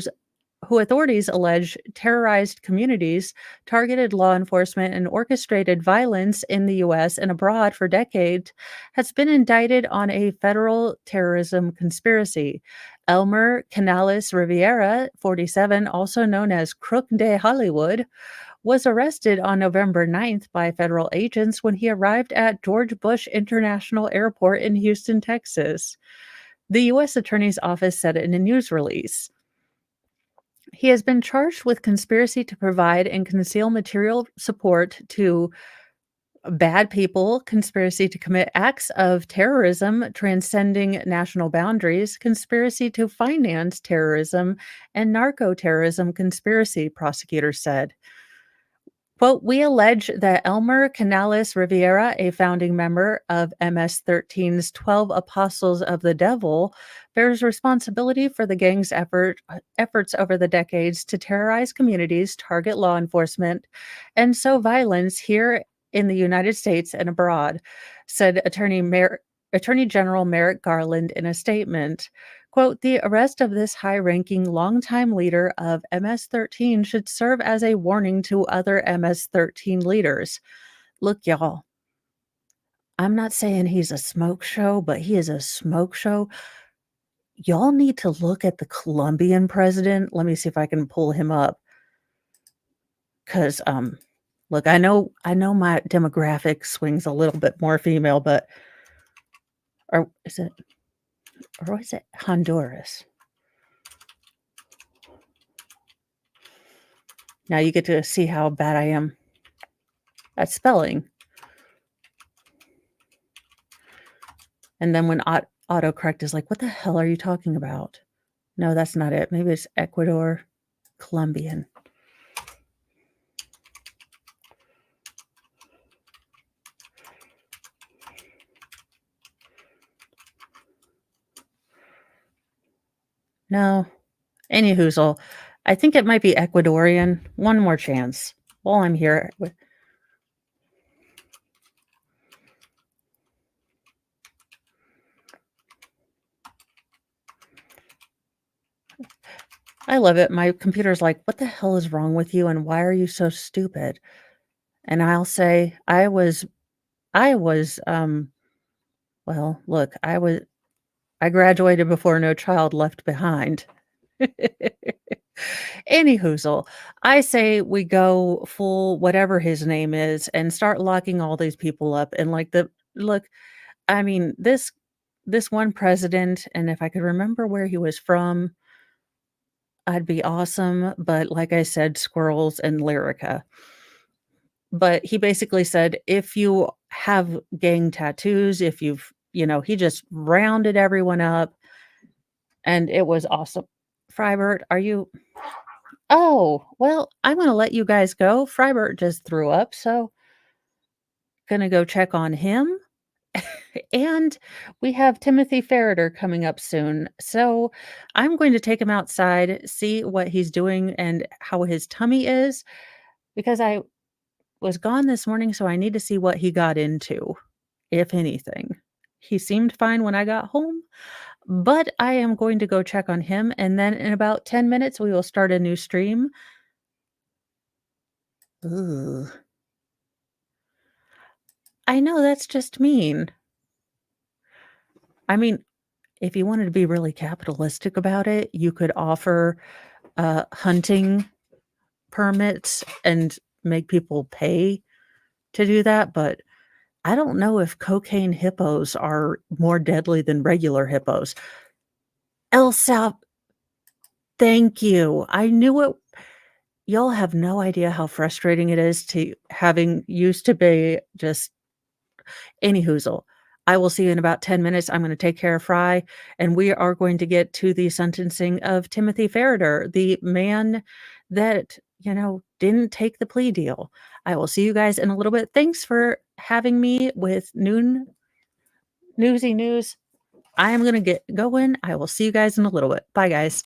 [SPEAKER 1] authorities allege terrorized communities, targeted law enforcement, and orchestrated violence in the US and abroad for decades, has been indicted on a federal terrorism conspiracy. Elmer Canales Riviera, 47, also known as Crook de Hollywood, was arrested on November 9th by federal agents when he arrived at George Bush International Airport in Houston, Texas. The U.S. Attorney's Office said in a news release. He has been charged with conspiracy to provide and conceal material support to bad people, conspiracy to commit acts of terrorism transcending national boundaries, conspiracy to finance terrorism, and narco terrorism conspiracy, prosecutors said. Quote, we allege that Elmer Canales Riviera, a founding member of MS-13's 12 Apostles of the Devil, bears responsibility for the gang's efforts over the decades to terrorize communities, target law enforcement, and sow violence here in the United States and abroad, said Attorney General Merrick Garland in a statement. Quote, the arrest of this high ranking, longtime leader of MS-13 should serve as a warning to other MS-13 leaders. Look, y'all, I'm not saying he's a smoke show, but he is a smoke show. Y'all need to look at the Colombian president. Let me see if I can pull him up. Because, look, I know my demographic swings a little bit more female, but, or is it Honduras? Now you get to see how bad I am at spelling. And then when autocorrect is like, what the hell are you talking about? No, that's not it. Maybe it's Ecuador, Colombian. No. Any whoozle. I think it might be Ecuadorian. One more chance while I'm here. I love it. My computer's like, what the hell is wrong with you? And why are you so stupid? And I'll say, well, look, I graduated before No Child Left Behind. Any whoozle, I say we go full whatever his name is and start locking all these people up and look, I mean, this one president, and if I could remember where he was from, I'd be awesome, but like I said, squirrels and Lyrica. But he basically said, if you have gang tattoos, if you've, he just rounded everyone up and it was awesome. Frybert, are you? Oh, well, I'm gonna let you guys go. Frybert just threw up, so gonna go check on him. And we have Timothy Ferreter coming up soon. So I'm going to take him outside, see what he's doing and how his tummy is, because I was gone this morning, so I need to see what he got into, if anything. He seemed fine when I got home, but I am going to go check on him, and then in about 10 minutes, we will start a new stream. Ugh. I know, that's just mean. I mean, if you wanted to be really capitalistic about it, you could offer, hunting permits and make people pay to do that, but I don't know if cocaine hippos are more deadly than regular hippos. El Sal Thank you. I knew it. Y'all have no idea how frustrating it is to having used to be just any hoozle. I will see you in about 10 minutes. I'm gonna take care of Fry, and we are going to get to the sentencing of Timothy Ferriter, the man that, didn't take the plea deal. I will see you guys in a little bit. Thanks for having me with Newsy News. I am gonna get going. I will see you guys in a little bit. Bye, guys.